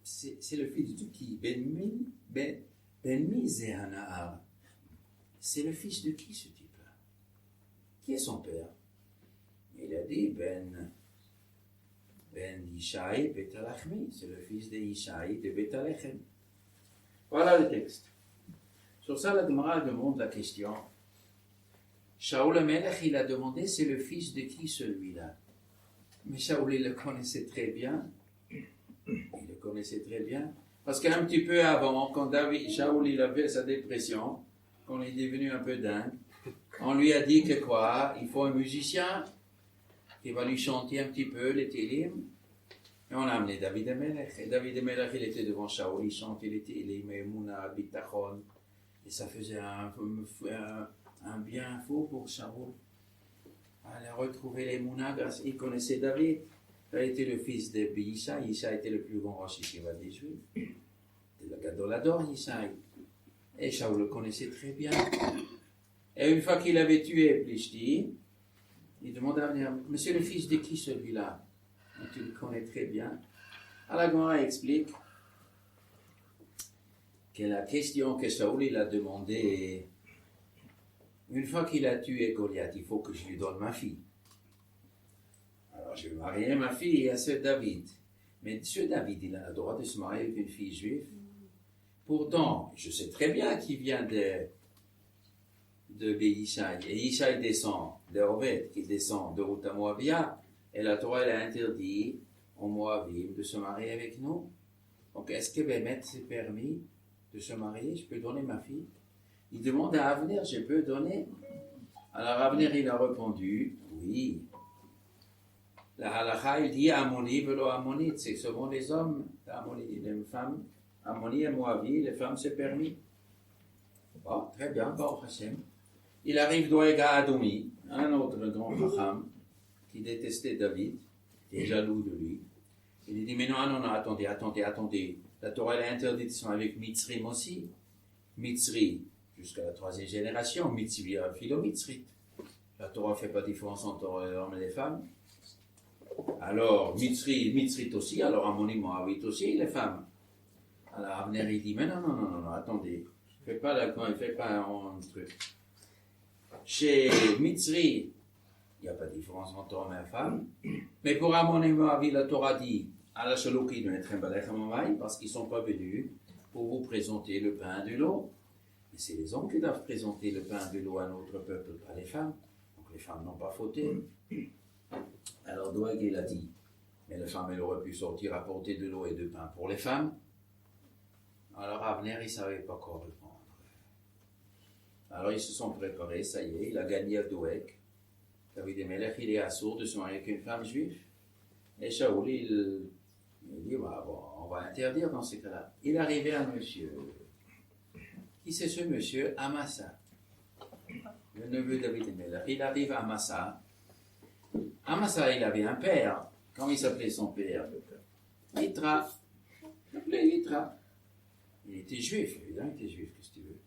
c'est le fils de qui? Ben-Mi Zéhanahar. C'est le fils de qui ce type-là? Qui est son père? Il a dit Ben Yishai Betalachmi. C'est le fils de Yishai de Betalachem. Voilà le texte. Sur ça, la Gemara demande la question. Shaoul Amelech, il a demandé, c'est le fils de qui celui-là? Mais Shaoul, il le connaissait très bien. Il le connaissait très bien. Parce qu'un petit peu avant, quand Shaoul il a fait sa dépression, quand il est devenu un peu dingue, on lui a dit que quoi? Il faut un musicien qui va lui chanter un petit peu les télim. Et on a amené David Amelech. Et David Amelech, il était devant Shaoul, il chantait les télim, Emouna, Bitachon. Et ça faisait un bien fou pour Shaoul. Il a retrouvé les Mounagas, il connaissait David. Il a été le fils de Yishai. Yishai était le plus grand Rosh Yeshiva des Juifs. C'était le Gadolador, Yishai. Et Shaoul le connaissait très bien. Et une fois qu'il avait tué Plishti, il demande à venir, mais c'est le fils de qui celui-là? Et tu le connais très bien. Alors Gemara explique que la question que Shaoul il a demandé, une fois qu'il a tué Goliath, il faut que je lui donne ma fille. Alors je vais marier ma fille à ce David. Mais ce David, il a le droit de se marier avec une fille juive. Pourtant, je sais très bien qu'il vient de Yishai. Et Yishai descend de Oved, qui descend de Ruth Moabia. Et la Torah, elle a interdit aux Moabim de se marier avec nous. Donc, est-ce que Bémet s'est permis de se marier? Je peux donner ma fille? Il demande à Avner, je peux donner? Alors Avner, il a répondu, oui. La halakha, il dit Ammoni, velo Ammonite, c'est seulement les hommes, Ammoni, les femmes, Ammoni et Moabi, les femmes, c'est permis. Bon, très bien, Baruch Hashem. Il arrive Doeg à Adomi, un autre grand chacham, qui détestait David, qui est jaloux de lui. Il lui dit, mais non, attendez. La Torah, elle a interdit de se marier avec Mitzrim aussi. Mitzri, jusqu'à la 3e génération, Mitzri, Philo-Mitzrit. La Torah ne fait pas de différence entre les hommes et les femmes. Alors, Mitzrit aussi, alors Ammoni, Moabit aussi, les femmes. Alors Avner, il dit, mais non, attendez. Fais pas un truc. Chez Mitzri, il n'y a pas de différence entre homme et femme. Mais pour Ammoni, Moabit, la Torah dit, à la Shalouki de mettre un balai parce qu'ils ne sont pas venus pour vous présenter le pain de l'eau. Mais c'est les hommes qui doivent présenter le pain de l'eau à notre peuple, pas les femmes. Donc les femmes n'ont pas fauté. Alors Doeg, il a dit, mais les femmes, elles auraient pu sortir apporter de l'eau et de pain pour les femmes. Alors Avner, il ne savait pas quoi répondre. Alors ils se sont préparés, ça y est, il a gagné à Doeg. David Amelech, il est assourd de se marier avec une femme juive. Et Shaoul, il dit, on va interdire dans ces cas-là. Il est arrivé à un monsieur. Qui c'est ce monsieur? Amasa. Le neveu de David Amelech. Il arrive à Amasa. Amasa, il avait un père. Comment il s'appelait son père? Mitra. appelé Yitra. Il était juif, évidemment, il était juif, qu'est-ce que tu veux.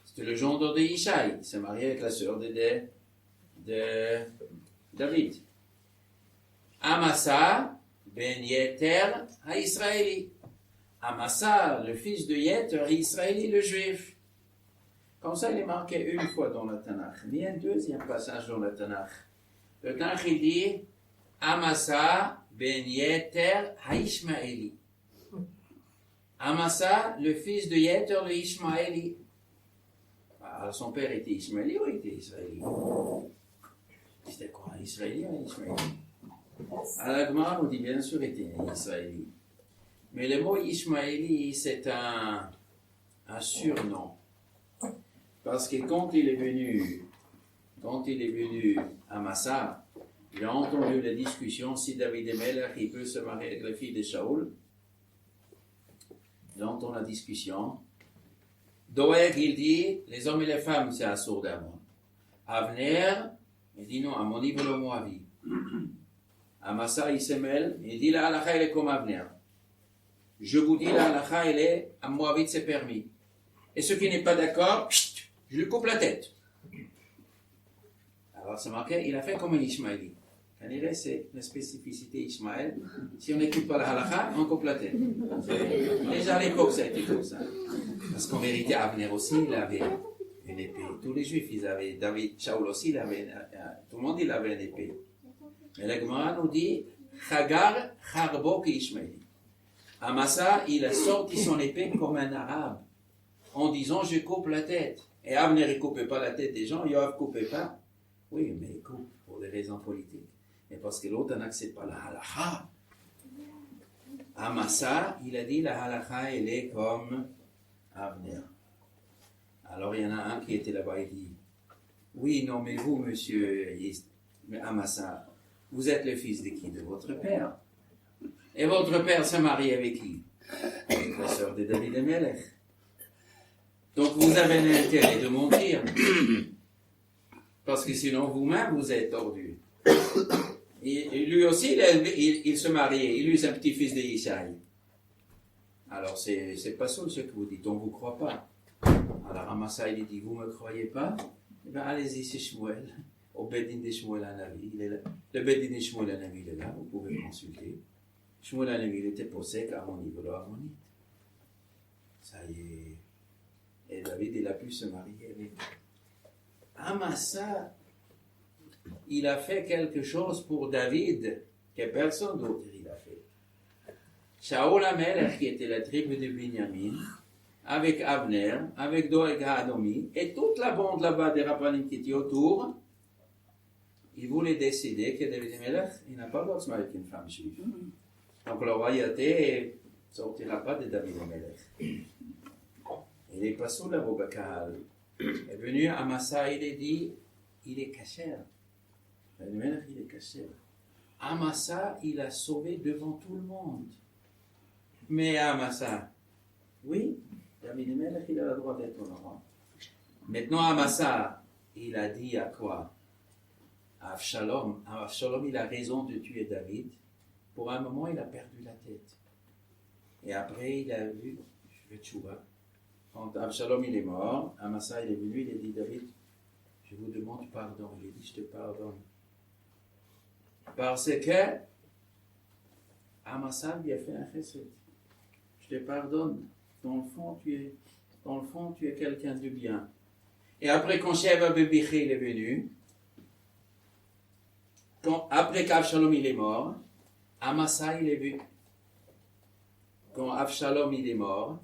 C'était le gendre de Yishai, il s'est marié avec la sœur de David. Amasa ben Yeter ha-Israéli. Amasa, le fils de Yeter, Israéli, le juif. Comme ça, il est marqué une fois dans la Tanakh. Il y a un deuxième passage dans la Tanakh. Le Tanakh, il dit Amasa ben Yeter ha-Ishmaéli. Amasa, le fils de Yeter, le Ishmaéli. Alors, son père était Ishmaéli ou était Israéli? C'était quoi, un Israélien ou un Ishmaéli? À la Gemara, on dit bien sûr qu'il était un Israéli. Mais le mot Ishmaéli, c'est un surnom. Parce que quand il est venu à Massa, il a entendu la discussion si David Melech il peut se marier avec la fille de Shaoul. Il entend la discussion. Doeg, il dit, les hommes et les femmes, c'est un sourd d'Amon. Avner, il dit non, à mon niveau, le Moavi. Amasa, il se mêle, il dit la halakha, elle est comme Avner. Je vous dis, la halakha, elle est, à Moabit, c'est permis. Et ceux qui n'est pas d'accord, je lui coupe la tête. Alors, c'est marqué, il a fait comme un Ishmaéli. C'est la spécificité Ishmaël. Si on n'écoute pas la halakha, on coupe la tête. Déjà à l'époque, ça a été comme ça. Parce qu'en vérité, Avner aussi, il avait une épée. Tous les juifs, ils avaient, David, Shaoul aussi, il avait, tout le monde, il avait une épée. Mais la Gemara nous dit, Chagar, Charbo, ki Ishmaéli. Amasa, il a sorti son épée comme un arabe, en disant, je coupe la tête. Et Avner, il ne coupait pas la tête des gens, Yoav ne coupait pas. Oui, mais il coupe pour des raisons politiques. Et parce que l'autre n'accepte pas la halakha. Amasa, il a dit la halakha, elle est comme Avner. Alors il y en a un qui était là-bas, il dit oui, non, mais vous, monsieur Amasa, vous êtes le fils de qui? De votre père. Et votre père s'est marié avec qui? Avec la sœur de David Melech. Donc vous avez l'intérêt de mentir. Parce que sinon vous-même vous êtes tordu. Et lui aussi, il se mariait. Il lui, c'est un petit-fils de Yishai. Alors, c'est pas ça ce que vous dites. On ne vous croit pas. Alors, Amasa, il dit, vous ne me croyez pas? Eh bien, allez-y, c'est Shmuel. Au Bedin de Shmuel Anavi. Le Bedin de Shmuel Anavi, il est là. Vous pouvez consulter. Shmuel Anavi, il était pour sec à mon niveau de Harmonite. Ça y est. Et David, il a pu se marier avec Amasa. Il a fait quelque chose pour David que personne d'autre il a fait. Shaoul HaMelech, qui était la tribu de Binyamin, avec Avner, avec Doeg HaAdomi, et toute la bande là-bas des Rappanim qui étaient autour, ils voulaient décider que David HaMelech, il n'a pas le droit de se marier avec une femme juive. Donc la royauté ne sortira pas de David HaMelech. Il est passé là au Bakal. Il est venu à Massa, il est dit, il est caché. David HaMelech, il est caché. Amasa, il a sauvé devant tout le monde. Mais Amasa, oui, David HaMelech, il a le droit d'être honorant. Maintenant, Amasa, il a dit à quoi? À Avshalom. Avshalom, il a raison de tuer David. Pour un moment, il a perdu la tête. Et après, il a vu, je vais tchouva. Quand Avshalom, il est mort, Amasa, il est venu, il a dit, David, je vous demande pardon. Il a dit, je te pardonne. Parce que Amasa lui a fait un chesed. Je te pardonne. Dans le fond, tu es quelqu'un de bien. Et après, quand Sheva Bebiché est venu, après qu'Avshalom il est mort, Amasa il est venu. Quand Avshalom il est mort,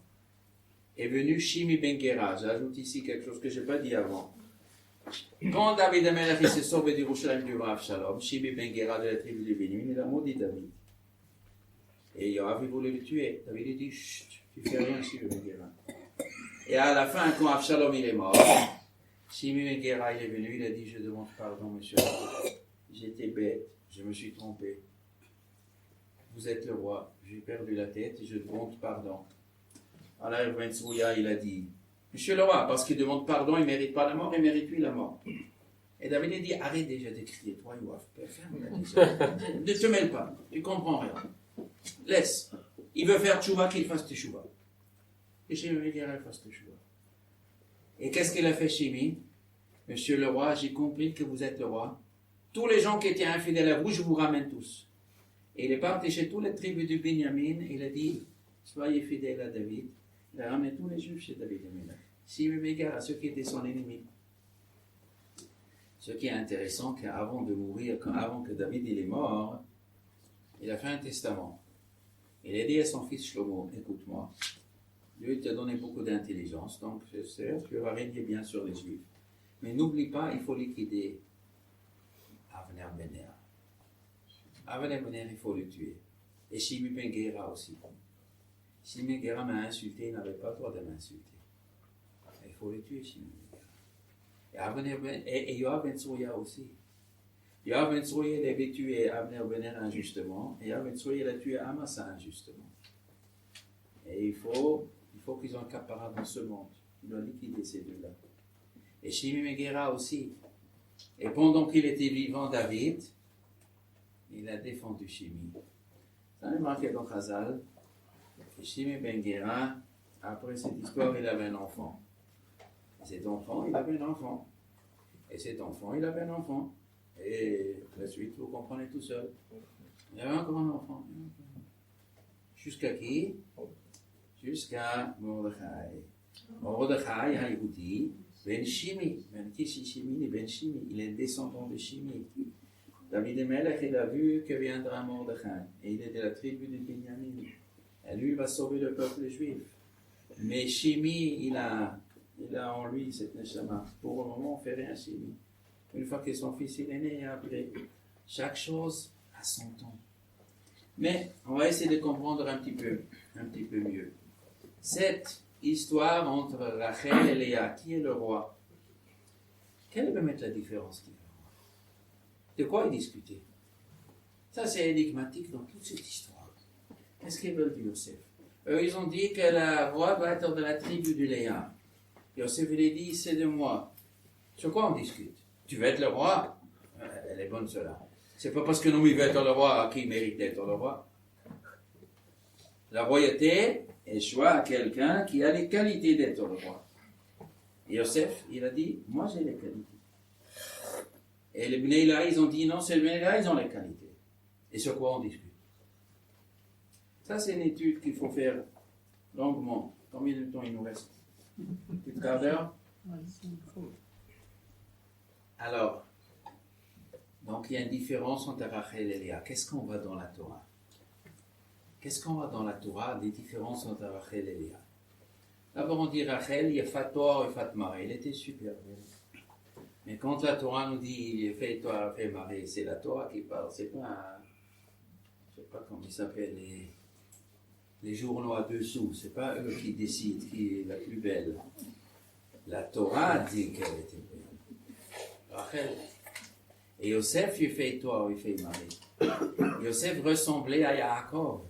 est venu Shimi Ben Gera. J'ajoute ici quelque chose que je n'ai pas dit avant. Quand David HaMelech s'est sauvé d'Yerushalayim durant Avshalom, Shimi Ben Gera de la tribu de Bénin, il a maudit David. Et Yoav voulait le tuer. David a dit, chut, tu fais rien, Shimi Ben Gera. Et à la fin, quand Avshalom il est mort, Shimi Ben Gera il est venu, il a dit, je demande pardon, monsieur. J'étais bête, je me suis trompé. Vous êtes le roi, j'ai perdu la tête et je demande pardon. Alors Ben Tzouya, il a dit, monsieur le roi, parce qu'il demande pardon, il ne mérite pas la mort, il mérite lui la mort. Et David a dit, arrête déjà de crier, toi, Yoav, ferme la déjà. Ne te mêle pas, tu ne comprends rien. Laisse. il veut faire tchouva, qu'il fasse tchouva. Et Shimi Ben Gera fasse tchouva. Et qu'est-ce qu'il a fait, Shimi? Monsieur le roi, j'ai compris que vous êtes le roi. Tous les gens qui étaient infidèles à vous, je vous ramène tous. Et il est parti chez toutes les tribus du Binyamin, il a dit, soyez fidèles à David. Il a ramené tous les juifs chez David. Shimi Ben Gera, ceux qui étaient son ennemi. Ce qui est intéressant, qu'avant de mourir, avant que David il est mort, il a fait un testament. Il a dit à son fils Shlomo, écoute-moi, Dieu t'a donné beaucoup d'intelligence, donc je sais, tu vas régner bien sur les Juifs. Mais n'oublie pas, il faut liquider Avner Ben-Er. Avner Ben-Er, il faut le tuer. Et Shimi Ben Gera aussi. Shimi Ben Gera m'a insulté, il n'avait pas le droit de m'insulter. Il faut le tuer, Shimi Ben Gera. Et Yoav Ben Tsouya aussi. Yoav Ben Tsouya, il avait tué Avner Ben-Er injustement, et Yoav Ben Tsouya, il a tué Amasa injustement. Et il faut qu'ils ont un capara dans ce monde. Il doit liquider ces deux-là. Et Shimi Ben Gera aussi. Et pendant qu'il était vivant, David, il a défendu Shimi. Ça est marqué dans Chazal. Et Shimi Ben Gera, après cette histoire, il avait un enfant. Et cet enfant, il avait un enfant. Et cet enfant, il avait un enfant. Et la suite, vous comprenez tout seul. Il y avait encore un enfant. Jusqu'à qui? Jusqu'à Mordechai. Mordechai, Haïgoudi, Ben Shimi. Ben Shimi, Ben Shimi. Il est descendant de Shimi. David Melech, il a vu que viendra Mordechai. Et il est de la tribu de Binyamin. Et lui, il va sauver le peuple juif. Mais Shimi, il a en lui cette neshama. Pour le moment, on ne fait rien, Shimi. Une fois que son fils il est né, après, chaque chose a son temps. Mais on va essayer de comprendre un petit peu mieux. Cette histoire entre Rachel et Léa, qui est le roi? Quelle peut mettre la différence? De quoi ils discutaient? Ça, c'est énigmatique dans toute cette histoire. Qu'est-ce qu'ils veulent dire, Yosef? Eux, ils ont dit que le roi va être de la tribu de Léa. Yosef, il a dit, c'est de moi. Sur quoi on discute? Tu veux être le roi? Elle est bonne, cela. C'est pas parce que nous, il veut être le roi qui mérite d'être le roi. La royauté est choix à quelqu'un qui a les qualités d'être le roi. Et Yosef, il a dit, moi j'ai les qualités. Et les Bnei Léa, ils ont dit, non, c'est les Bnei Léa, ils ont les qualités. Et sur quoi on discute? Ça, c'est une étude qu'il faut faire longuement. Combien de temps il nous reste? Un petit quart d'heure? Alors, donc il y a une différence entre Rachel et Léa. Qu'est-ce qu'on voit dans la Torah? Qu'est-ce qu'on voit dans la Torah des différences entre Rachel et Léa? D'abord on dit Rachel, il y a Fator et Fatmara. Elle était super belle. Mais quand la Torah nous dit fais-toi, fais marrer, c'est la Torah qui parle. C'est pas, je sais pas comment ils s'appellent, les journaux à 2 sous. C'est pas eux qui décident qui est la plus belle. La Torah dit qu'elle était belle. Rachel. Et Yosef, il fait toi, il fait Marie. Yosef ressemblait à Yaakov.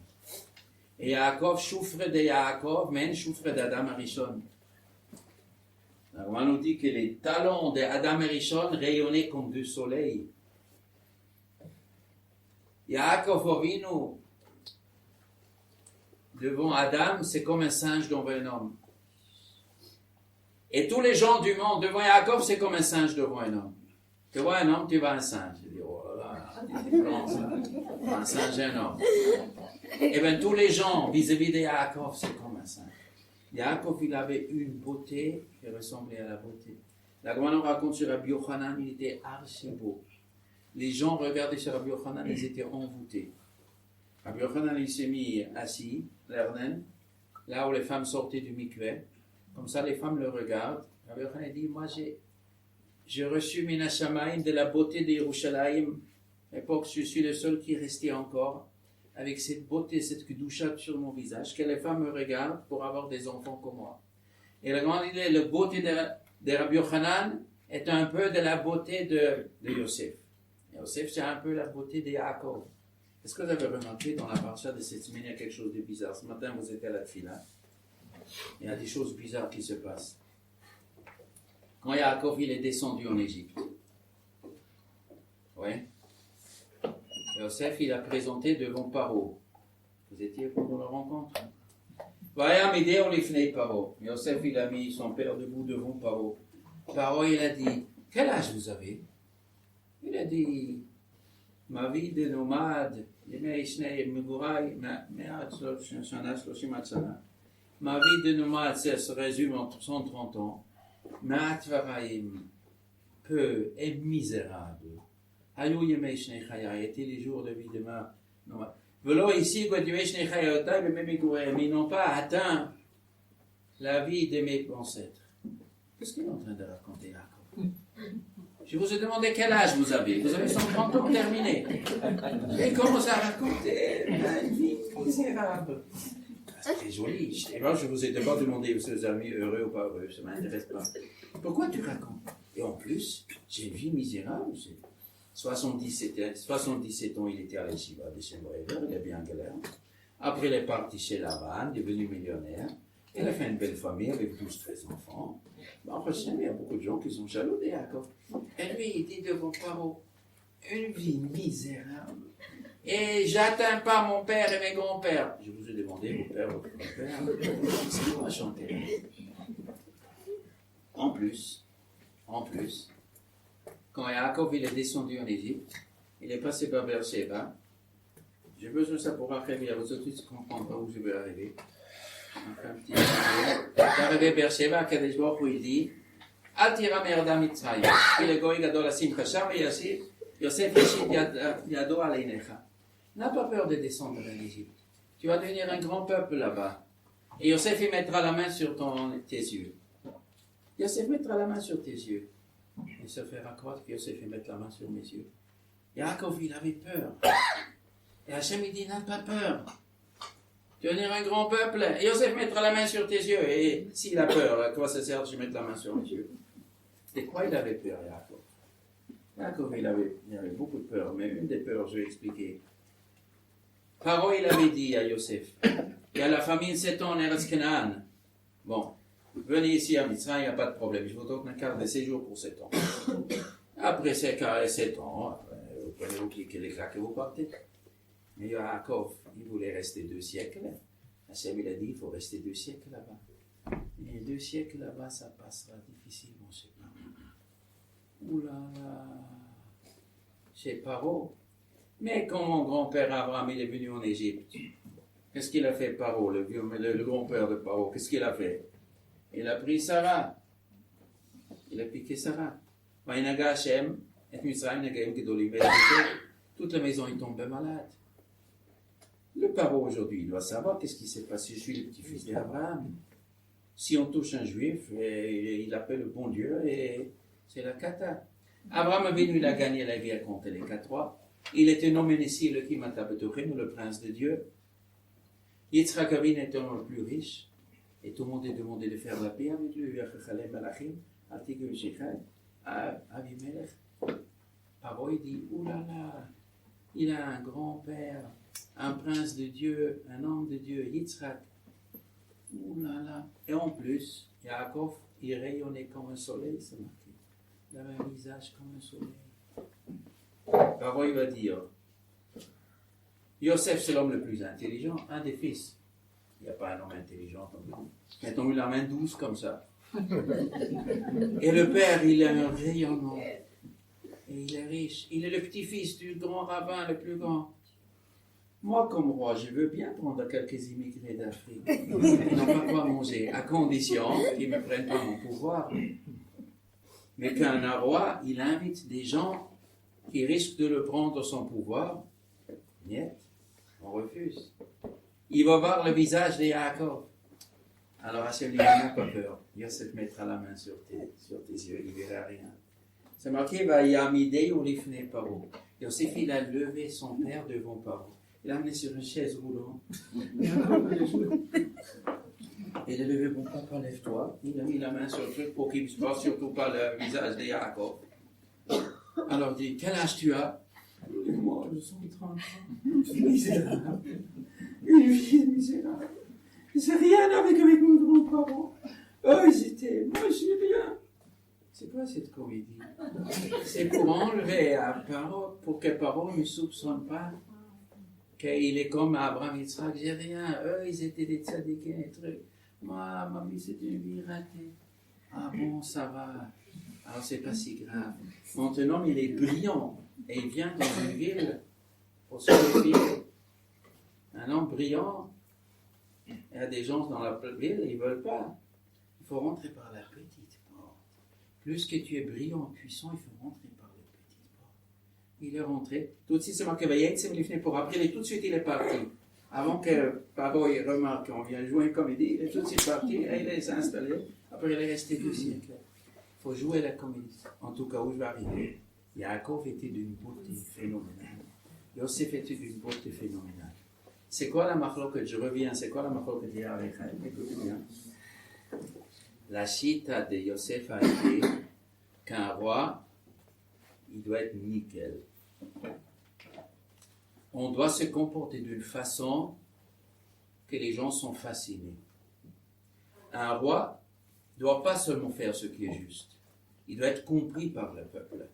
Et Yaakov souffre de Yaakov, mais il souffre d'Adam Arishon. On nous dit que les talons d'Adam Arishon rayonnaient comme du soleil. Yaakov Ovinu, devant Adam, c'est comme un singe devant un homme. Et tous les gens du monde devant Yaakov, c'est comme un singe devant un homme. Tu vois un homme, tu vois un singe. Je dis, oh là là, c'est différent ça. Un singe et un homme. Et bien tous les gens vis-à-vis de Yaakov, c'est comme un singe. Yaakov, il avait une beauté qui ressemblait à la beauté. La Gemara nous raconte sur Rabbi Yochanan, il était archi beau. Les gens regardaient sur Rabbi Yochanan, ils étaient envoûtés. Rabbi Yochanan, il s'est mis assis, l'Ernen, là où les femmes sortaient du mikveh. Comme ça, les femmes le regardent. Rabbi Yochanan dit, moi j'ai reçu Mina Shamayim de la beauté de Yerushalayim. À l'époque, je suis le seul qui restait encore avec cette beauté, cette kedusha sur mon visage, que les femmes me regardent pour avoir des enfants comme moi. Et la grande idée, la beauté de Rabbi Yochanan est un peu de la beauté de Yosef. Yosef, c'est un peu la beauté de Yaakov. Est-ce que vous avez remarqué dans la parasha de cette semaine, il y a quelque chose de bizarre? Ce matin, vous étiez à la tefila. Il y a des choses bizarres qui se passent. Quand Yaakov il est descendu en Égypte, oui, Yosef il a présenté devant Paro. Vous étiez pendant la rencontre. Voyons, Médé, on les fenait Paro. Yosef, il a mis son père debout devant Paro. Paro, il a dit, quel âge vous avez? Il a dit, ma vie de nomade, ma vie de nomade, ça se résume en 130 ans. Peu et misérable. Étaient les jours de vie de ma nomade. Voilà ici, mais ils n'ont pas atteint la vie de mes ancêtres. Qu'est-ce qu'il est en train de raconter là? Je vous ai demandé quel âge vous avez. Vous avez 130 ans terminé. Et il commence à raconter une vie misérable. C'est joli. Et moi, je vous ai d'abord demandé si vous amis heureux ou pas heureux. Ça ne m'intéresse pas. Pourquoi tu racontes? Et en plus, j'ai une vie misérable. 77 ans, il était à l'Eshiva de Shemrever, il a bien galère. Après, il est parti chez Lavan, devenu millionnaire. Il a fait une belle famille avec 12-13 enfants. Mais en fait, il y a beaucoup de gens qui sont jaloux de Yaakov. Et lui, il dit devant Paro, une vie misérable. Et j'atteins pas mon père et mes grands-pères. Je vous ai demandé, mon père, votre grand-père, c'est quoi chanter? En plus, quand Yaakov il est descendu en Égypte, il est passé par Beersheba. J'ai besoin de ça pour après, mais vous tout de suite comprendre où je vais arriver. Un petit peu. Il est arrivé à Beersheba, Kadesh Baruch Hu, il dit, Al tira merda Mitzrayim. Il est goy gadol asim chasham et Yosef yashid yado aleinecha. N'as pas peur de descendre en Égypte. Tu vas devenir un grand peuple là-bas. Et Yosef il mettra la main sur tes yeux. Yosef mettra la main sur tes yeux. Il se fera croire que Yosef mette la main sur mes yeux. Yaakov, il avait peur. Et Hachem, il dit, n'as pas peur. Tu vas devenir un grand peuple. Et Yosef mettra la main sur tes yeux. Et s'il a peur, à quoi ça sert de mettre la main sur mes yeux? De quoi il avait peur, Yaakov? Yaakov, il avait beaucoup de peur. Mais une des peurs, je vais expliquer. Paro, il avait dit à Yosef, il y a la famine 7 ans en Eretz Canaan. Bon. Venez ici à Mitzrayim, il n'y a pas de problème. Je vous donne un carte de séjour pour 7 ans. Après ces 7 ans, vous prenez vous cliquez les claques et vous partez. Mais Yaakov, il voulait rester 2 siècles. Hachem, il a dit, il faut rester 2 siècles là-bas. Et 2 siècles là-bas, ça passera difficilement chez Paro. Ouh là là, chez Paro. Mais quand mon grand-père Abraham, il est venu en Égypte, qu'est-ce qu'il a fait Paro, le grand-père de Paro? Qu'est-ce qu'il a fait? Il a pris Sarah. Il a piqué Sarah. Toute la maison est tombée malade. Le paro aujourd'hui, il doit savoir qu'est-ce qui s'est passé. Je suis le petit-fils d'Abraham. Si on touche un juif, il appelle le bon Dieu et c'est la cata. Abraham avait il a gagné la guerre contre les 4-3. Il était nommé ici le Kimatabetorim, le prince de Dieu. Yitzhak Avin était le plus riche. Et tout le monde est demandé de faire la paix avec lui. Avimelech. Paro, il dit, oulala, il a un grand-père, un prince de Dieu, un homme de Dieu, Yitzhak. Oulala. Et en plus, Yaakov, il rayonnait comme un soleil, c'est marqué. Il avait un visage comme un soleil. Paro, il va dire, Yosef, c'est l'homme le plus intelligent, un des fils. Il n'y a pas un homme intelligent comme lui. Mettons-lui la main douce comme ça. Et le père, il a un rayonnement. Et il est riche. Il est le petit-fils du grand rabbin, le plus grand. Moi, comme roi, je veux bien prendre quelques immigrés d'Afrique. Ils n'ont pas quoi manger, à condition qu'ils ne me prennent pas mon pouvoir. Mais qu'un roi, il invite des gens qui risquent de le prendre son pouvoir. Niet, on refuse. Il va voir le visage de Yaakov. Alors Hachem lui dit, n'a pas peur. Yosef mettra la main sur tes yeux, il ne verra rien. C'est marqué, va Yamidei ou l'ifne Paro. Yosef, il a levé son père devant Paro. Il l'a amené sur une chaise roulante. Il a levé, bon papa, lève-toi. Il a mis la main sur le truc pour qu'il ne voit surtout pas le visage de Yaakov. Alors il dit, quel âge tu as? Moi, je suis 30 ans. Misérable. Une vie misérable. C'est rien avec mes grands-parents. Moi, je suis rien. C'est quoi cette comédie? C'est pour enlever à Paro, pour que Paro ne soupçonne pas qu'il est comme Abraham et Yitzhak, j'ai rien, eux ils étaient des tzadikim et trucs. Moi, ma vie c'était une vie ratée. Ah bon, ça va. Alors c'est pas si grave. Maintenant, il est brillant et il vient dans une ville pour se réveiller. Un homme brillant, il y a des gens dans la ville, ils ne veulent pas. Il faut rentrer par la petite porte. Plus que tu es brillant, puissant, il faut rentrer par la petite porte. Il est rentré. Tout de suite, c'est marqué Vayet, c'est venu pour après, et tout de suite, il est parti. Avant que Pabo remarque qu'on vient jouer une comédie, il est tout de suite parti, et il est installé. Après, il est resté 2 siècles. Il faut jouer la comédie. En tout cas, où je vais arriver. Yaakov était d'une beauté phénoménale. Yosef était d'une beauté phénoménale. C'est quoi la machloket? Je reviens, c'est quoi la machloket d'Yarechaim? Écoutez bien. La chita de Yosef a été qu'un roi, il doit être nickel. On doit se comporter d'une façon que les gens sont fascinés. Un roi ne doit pas seulement faire ce qui est juste. Il doit être compris par le peuple.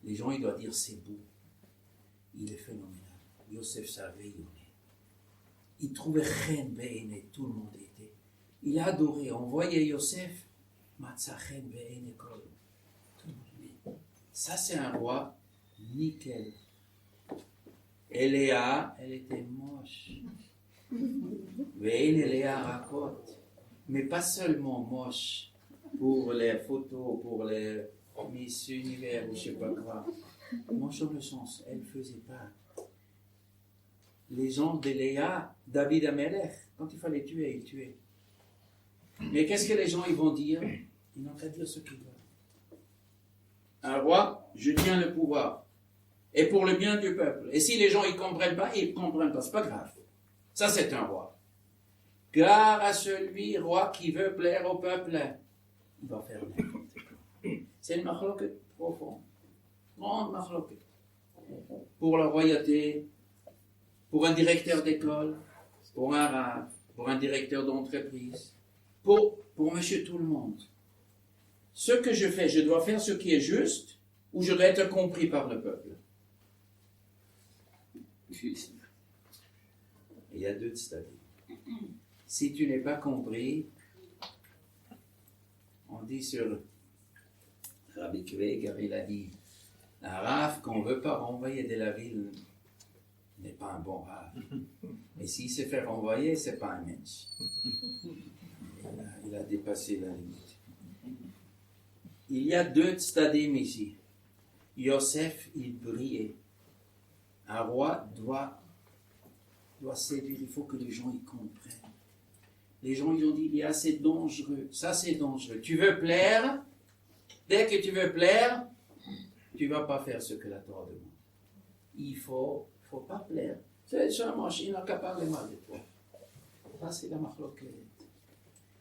Les gens, ils doivent dire c'est beau. Il est phénoménal. Yosef savait, il trouvait Chen Be'ene, tout le monde était. Il a adoré. On voyait Yosef, Matzah Chen Be'ene Kol. Tout le monde dit. Ça, c'est un roi nickel. Et Léa, elle était moche. Ve'ene Léa raconte. Mais pas seulement moche pour les photos, pour les Miss Univers ou je ne sais pas quoi. Moche dans le sens, elle ne faisait pas. Les gens de Léa, David Amelech, quand il fallait tuer, il tuait. Mais qu'est-ce que les gens ils vont dire? Ils n'ont qu'à dire ce qu'ils veulent. Un roi, je tiens le pouvoir. Et pour le bien du peuple. Et si les gens ils comprennent pas, ils ne comprennent pas. C'est pas grave. Ça, c'est un roi. Gare à celui, roi, qui veut plaire au peuple. Il va faire n'importe quoi. C'est une machloket profonde. Grande machloket. Pour la royauté, pour un directeur d'école, pour un rave, pour un directeur d'entreprise, pour monsieur tout le monde. Ce que je fais, je dois faire ce qui est juste ou je dois être compris par le peuple. Juste. Il y a 2 stades. Si tu n'es pas compris, on dit sur Rabbi Kveger, il a dit un rave qu'on ne veut pas renvoyer de la ville n'est pas un bon rave. Mais s'il se fait renvoyer, ce n'est pas un mensch. Il a dépassé la limite. Il y a 2 stadim ici. Yosef, il brillait. Un roi doit séduire, il faut que les gens y comprennent. Les gens ils ont dit, il est assez dangereux. Ça, c'est dangereux. Tu veux plaire, dès que tu veux plaire, tu ne vas pas faire ce que la Torah demande. Il ne faut pas plaire. C'est seulement, il n'a qu'à parler mal de toi. Ça, c'est la machloket.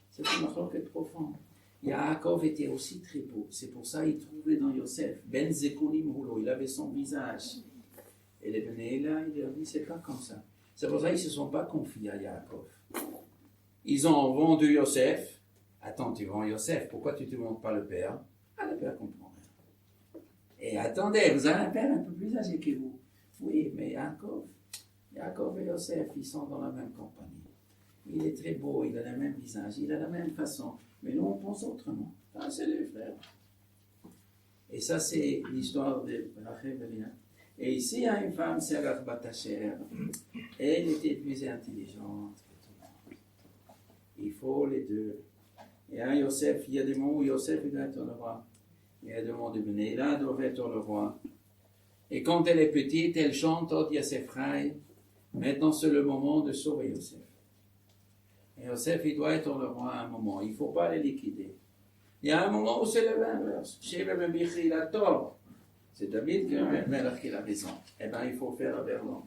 C'est une machloket profonde. Yaakov était aussi très beau. C'est pour ça qu'il trouvait dans Yosef, Ben Zekunim Hulo, il avait son visage. Et les Benéla, il leur dit, c'est pas comme ça. C'est pour ça qu'ils ne se sont pas confiés à Yaakov. Ils ont vendu Yosef. Attends, tu vends Yosef, pourquoi tu ne te montres pas le père? Ah, le père comprend rien. Et attendez, vous avez un père un peu plus âgé que vous. Oui, mais Yaakov et Yosef, ils sont dans la même compagnie. Il est très beau, il a le même visage, il a la même façon. Mais nous, on pense autrement. Ah, c'est les frères. Et ça, c'est l'histoire de Rachel et Léa. Et ici, il y a une femme, Sarah Batacher. Elle était plus intelligente que tout le monde. Il faut les 2. Et à Yosef, il y a des moments où Yosef doit être le roi. Il y a des moments où Benéla doit être le roi. Et quand elle est petite, elle chante Od Yosef Rai. Maintenant, c'est le moment de sauver Yosef. Et Yosef, il doit être le roi à un moment. Il ne faut pas les liquider. Il y a un moment où c'est le l'inverse. Sheba ben Bichri, il a tort. C'est David qui a raison. Eh bien, il faut faire Verlan.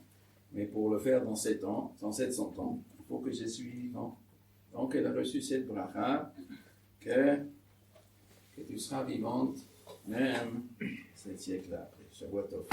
Mais pour le faire dans 7 ans, dans 700 ans, il faut que je suis vivant. Donc, elle a reçu cette bracha que tu seras vivante même 7 siècles après. Shabbat tov.